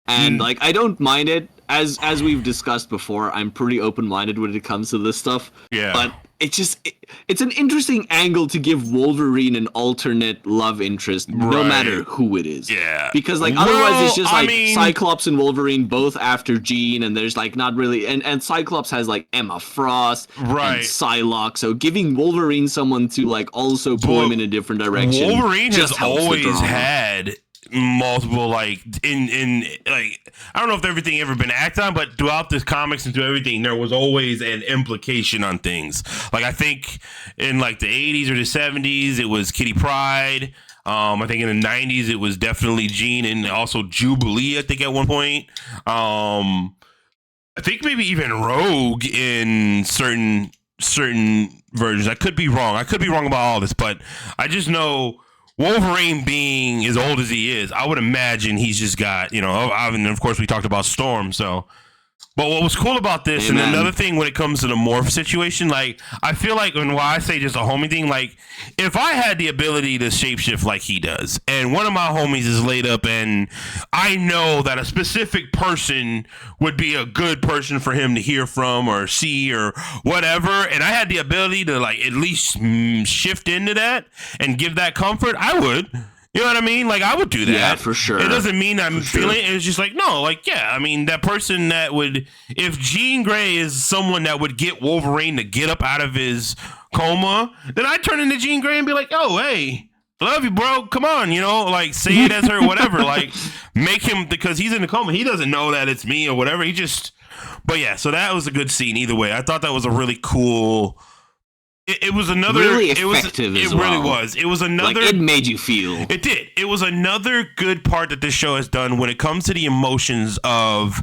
And like, I don't mind it. As we've discussed before, I'm pretty open-minded when it comes to this stuff. Yeah. But it's an interesting angle to give Wolverine an alternate love interest, no matter who it is. Yeah. Because like otherwise it's just like Cyclops and Wolverine both after Jean, and there's like not really, and Cyclops has like Emma Frost and Psylocke. So giving Wolverine someone to like also pull him in a different direction. Wolverine has always had multiple like in like, I don't know if everything ever been acted on, but throughout the comics and through everything there was always an implication on things. Like I think in like the 80s or the 70s it was Kitty Pryde. I think in the 90s it was definitely Jean and also Jubilee, I think at one point. I think maybe even Rogue in certain versions. I could be wrong about all this, but I just know Wolverine being as old as he is, I would imagine he's just got, you know, and of course we talked about Storm, so. But what was cool about this, and another thing when it comes to the morph situation, like, I feel like, and why I say just a homie thing, like, if I had the ability to shapeshift like he does, and one of my homies is laid up, and I know that a specific person would be a good person for him to hear from or see or whatever, and I had the ability to, like, at least shift into that and give that comfort, I would. You know what I mean? Like, I would do that. Yeah, for sure. It doesn't mean I'm feeling it. It's just like, no, like, yeah. I mean, that person that would, if Jean Grey is someone that would get Wolverine to get up out of his coma, then I'd turn into Jean Grey and be like, oh, hey, love you, bro. Come on, you know, like, say it as her, whatever. Like, make him, because he's in the coma. He doesn't know that it's me or whatever. He just, but yeah, so that was a good scene either way. I thought that was a really cool. It was another really effective. It really was. It was another. Like, it made you feel. It did. It was another good part that this show has done when it comes to the emotions of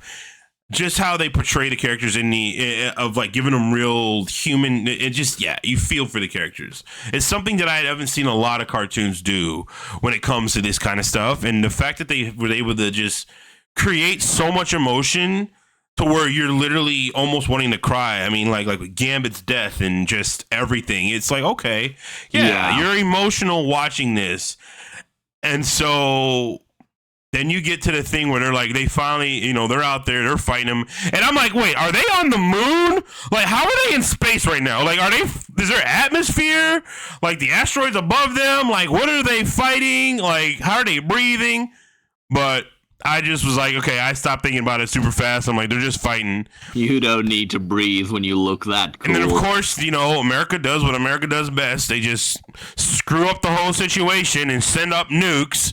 just how they portray the characters in the of like giving them real human. It just you feel for the characters. It's something that I haven't seen a lot of cartoons do when it comes to this kind of stuff, and the fact that they were able to just create so much emotion to where you're literally almost wanting to cry. I mean, like with Gambit's death and just everything. It's like, okay, you're emotional watching this. And so then you get to the thing where they're like, they finally, you know, they're out there, they're fighting them. And I'm like, wait, are they on the moon? Like, how are they in space right now? Like, is there atmosphere? Like, the asteroids above them? Like, what are they fighting? Like, how are they breathing? But I just was like, okay, I stopped thinking about it super fast. I'm like, they're just fighting. You don't need to breathe when you look that cool. And then, of course, you know, America does what America does best. They just screw up the whole situation and send up nukes.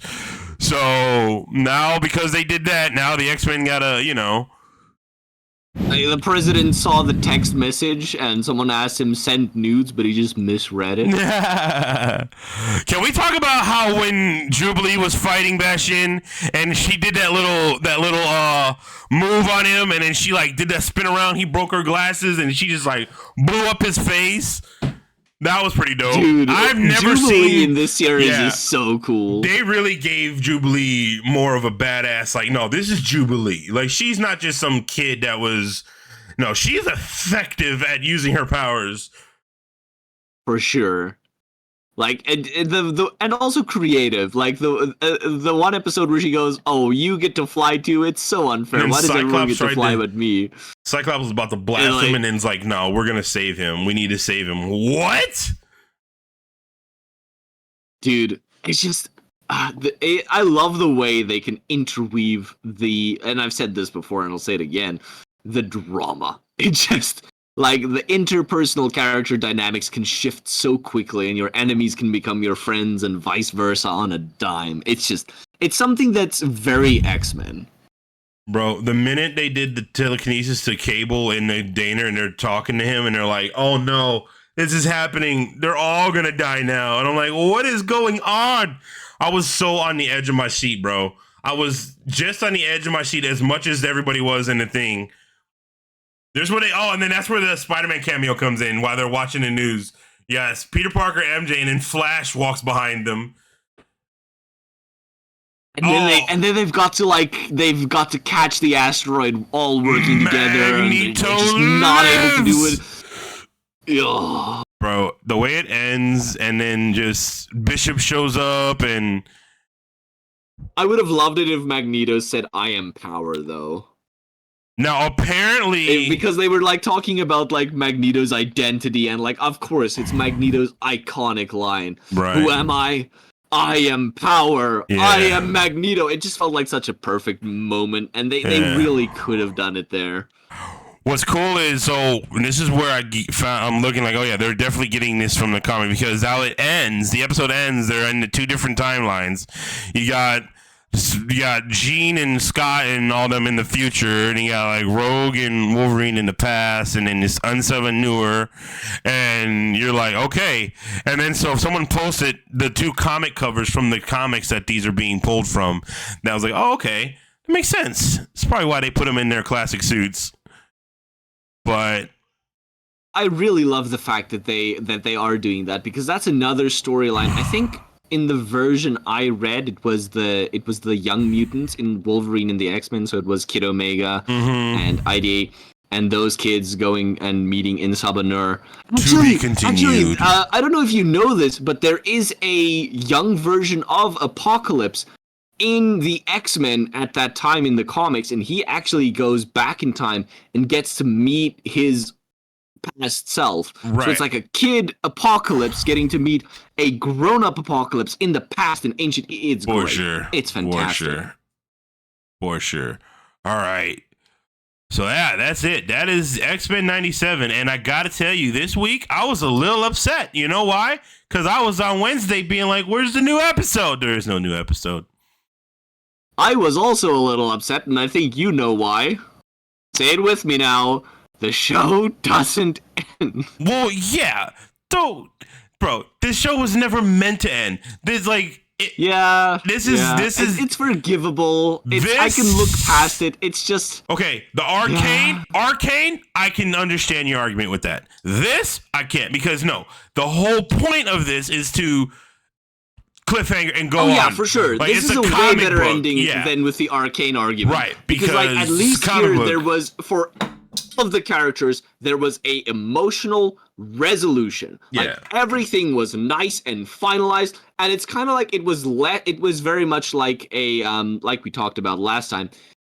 So now, because they did that, now the X-Men gotta, you know. The president saw the text message and someone asked him send nudes, but he just misread it. Can we talk about how when Jubilee was fighting Bastion and she did that little move on him, and then she like did that spin around, he broke her glasses and she just like blew up his face? That was pretty dope. Dude, I've never Jubilee seen in this series is so cool. They really gave Jubilee more of a badass. Like, no, this is Jubilee. Like, she's not just some kid that was. No, she's effective at using her powers. For sure. Like, and also creative. Like the one episode where she goes, "Oh, you get to fly too? It's so unfair. Why does everyone get to fly but me?" Cyclops was about to blast him, and then's like, "No, we're gonna save him. We need to save him." What? Dude, it's just I love the way they can interweave and I've said this before, and I'll say it again, the drama. It just. Like, the interpersonal character dynamics can shift so quickly, and your enemies can become your friends, and vice versa on a dime. It's something that's very X-Men. Bro, the minute they did the telekinesis to Cable and Dana, and they're talking to him, and they're like, oh no, this is happening. They're all gonna die now. And I'm like, what is going on? I was so on the edge of my seat, bro. I was just on the edge of my seat as much as everybody was in the thing. There's where and then that's where the Spider-Man cameo comes in while they're watching the news. Yes, Peter Parker, MJ, and then Flash walks behind them. And then they've got to catch the asteroid all working together, and they're just not able to do it. Ugh. Bro, the way it ends, and then just Bishop shows up, and I would have loved it if Magneto said, "I am power," though. Now, apparently, because they were like talking about like Magneto's identity, and like, of course, it's Magneto's iconic line. Right. Who am I? I am power. Yeah. I am Magneto. It just felt like such a perfect moment, and they really could have done it there. What's cool is, and this is where I'm looking like, oh yeah, they're definitely getting this from the comic, because how it ends, the episode ends, they're in the two different timelines. You got Jean and Scott and all them in the future, and you got like Rogue and Wolverine in the past, and then this Unseven Newer, and you're like, okay. And then so if someone posted the two comic covers from the comics that these are being pulled from, that was like, oh, okay, that makes sense. It's probably why they put them in their classic suits. But I really love the fact that they are doing that, because that's another storyline. I think in the version I read, it was the Young Mutants in Wolverine and the X-Men, so it was Kid Omega and ID, and those kids going and meeting in Sabanur. To be continued. I don't know if you know this, but there is a young version of Apocalypse in the X-Men at that time in the comics, and he actually goes back in time and gets to meet his past self. Right. So it's like a kid Apocalypse getting to meet a grown-up Apocalypse in the past in ancient. It's for great. Sure. It's fantastic. For sure. All right. So yeah, that's it. That is X-Men 97. And I got to tell you, this week, I was a little upset. You know why? Because I was on Wednesday being like, where's the new episode? There is no new episode. I was also a little upset, and I think you know why. Say it with me now. The show doesn't end. Well, yeah. Bro, this show was never meant to end. This It's forgivable. I can look past it. It's just okay. The Arcane, I can understand your argument with that. This I can't, because no, the whole point of this is to cliffhanger and go on. Oh yeah, for sure. Like, this is a way better ending than with the Arcane argument, right? Because like at least here there was, for all of the characters, there was a emotional resolution. Like everything was nice and finalized, and it's kind of like it was very much like a like we talked about last time.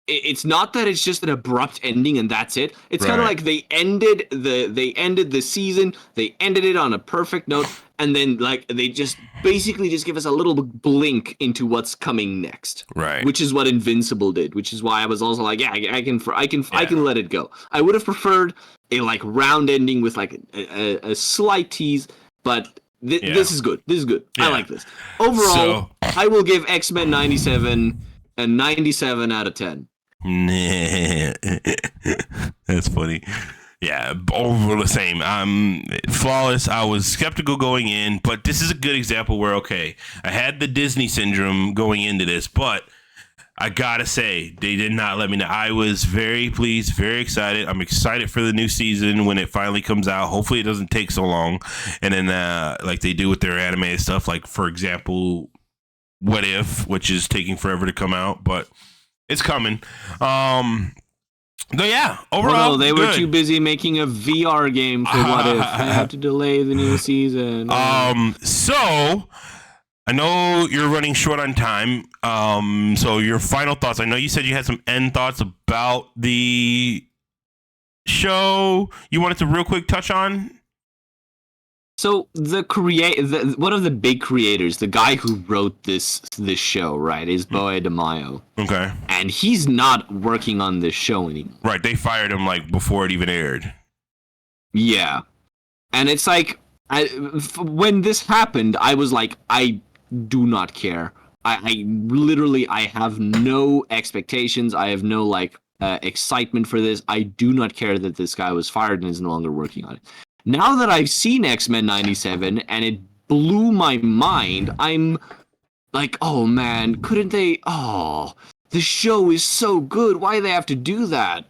It's not that it's just an abrupt ending and that's it. It's kind of like they ended the season, they ended it on a perfect note, and then like they just basically just give us a little blink into what's coming next. Right. Which is what Invincible did, which is why I was also like, yeah, I can let it go. I would have preferred a like round ending with like a slight tease, but this is good. This is good. I like this. Overall, I will give X-Men 97 a 97 out of 10. That's funny. Yeah, over the same. Flawless. I was skeptical going in, but this is a good example where, okay, I had the Disney syndrome going into this, but I gotta say, they did not let me know. I was very pleased, very excited. I'm excited for the new season when it finally comes out. Hopefully it doesn't take so long. And then like they do with their animated stuff, like, for example, What If, which is taking forever to come out, but it's coming. But yeah, overall, they were too busy making a VR game for What If. They had to delay the new season. So I know you're running short on time. So your final thoughts. I know you said you had some end thoughts about the show you wanted to real quick touch on. So one of the big creators, the guy who wrote this show, right, is Boy DeMaio. Okay. And he's not working on this show anymore. Right, they fired him like before it even aired. Yeah. And it's like, when this happened, I was like, I do not care. I literally have no expectations. I have no like excitement for this. I do not care that this guy was fired and is no longer working on it. Now that I've seen X-Men 97 and it blew my mind, I'm like, oh man, couldn't they? Oh, the show is so good. Why do they have to do that?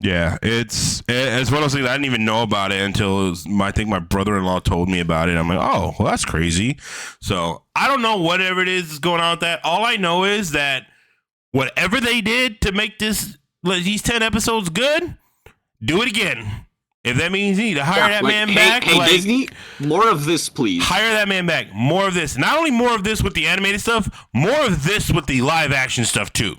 Yeah, it's one of those things I didn't even know about it until I think my brother-in-law told me about it. I'm like, oh, well, that's crazy. So I don't know whatever it is that's going on with that. All I know is that whatever they did to make these 10 episodes good, do it again. If that means you need to hire that man back, hey Disney, more of this, please. Hire that man back. More of this. Not only more of this with the animated stuff, more of this with the live action stuff too.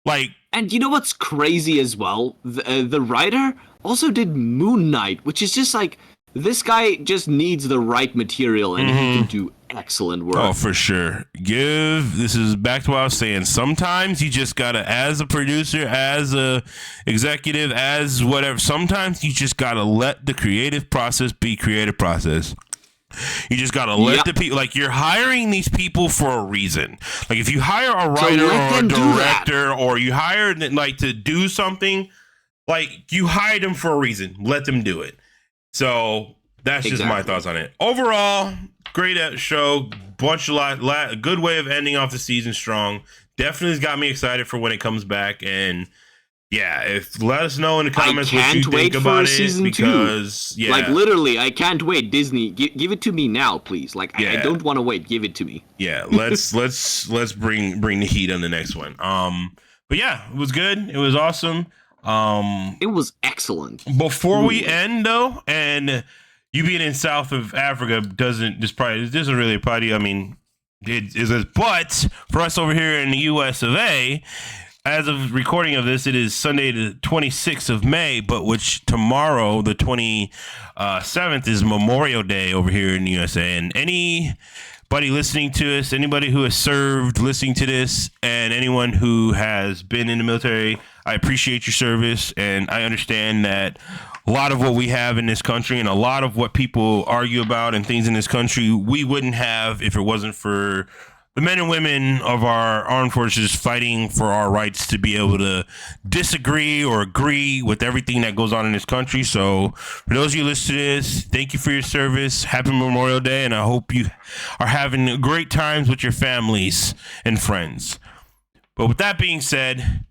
Like. And you know what's crazy as well? The writer also did Moon Knight, which is just like, this guy just needs the right material and he can do excellent work. Oh, for sure. This is back to what I was saying. Sometimes you just gotta, as a producer, as a executive, as whatever, sometimes you just gotta let the creative process be creative process. You just gotta let the people, like, you're hiring these people for a reason. Like, if you hire a writer or a director, or you hire like to do something, like, you hired them for a reason. Let them do it. So that's just my thoughts on it. Overall, great show. Good way of ending off the season strong. Definitely has got me excited for when it comes back. And yeah, let us know in the comments what you think about it, because like, literally, I can't wait. Disney, give it to me now, please. Like, I don't want to wait. Give it to me. Yeah, let's bring the heat on the next one. But yeah, it was good. It was awesome. It was excellent. Before we end though, and you being in South of Africa doesn't really apply to you. I mean, it is, but for us over here in the US of A, as of recording of this, it is Sunday the 26th of May, but which tomorrow, the 27th, is Memorial Day over here in the USA. And anybody listening to us, anybody who has served listening to this, and anyone who has been in the military, I appreciate your service, and I understand that a lot of what we have in this country and a lot of what people argue about and things in this country, we wouldn't have if it wasn't for the men and women of our armed forces fighting for our rights to be able to disagree or agree with everything that goes on in this country. So for those of you listening to this, thank you for your service. Happy Memorial Day, and I hope you are having great times with your families and friends. But with that being said,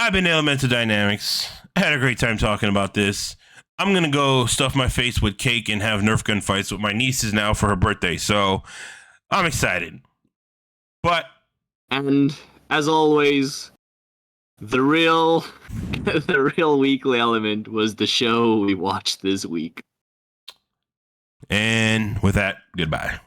I've been Elemental Dynamics. I had a great time talking about this. I'm going to go stuff my face with cake and have Nerf gun fights with my nieces now for her birthday. So I'm excited. But, and as always, the real weekly element was the show we watched this week. And with that, goodbye.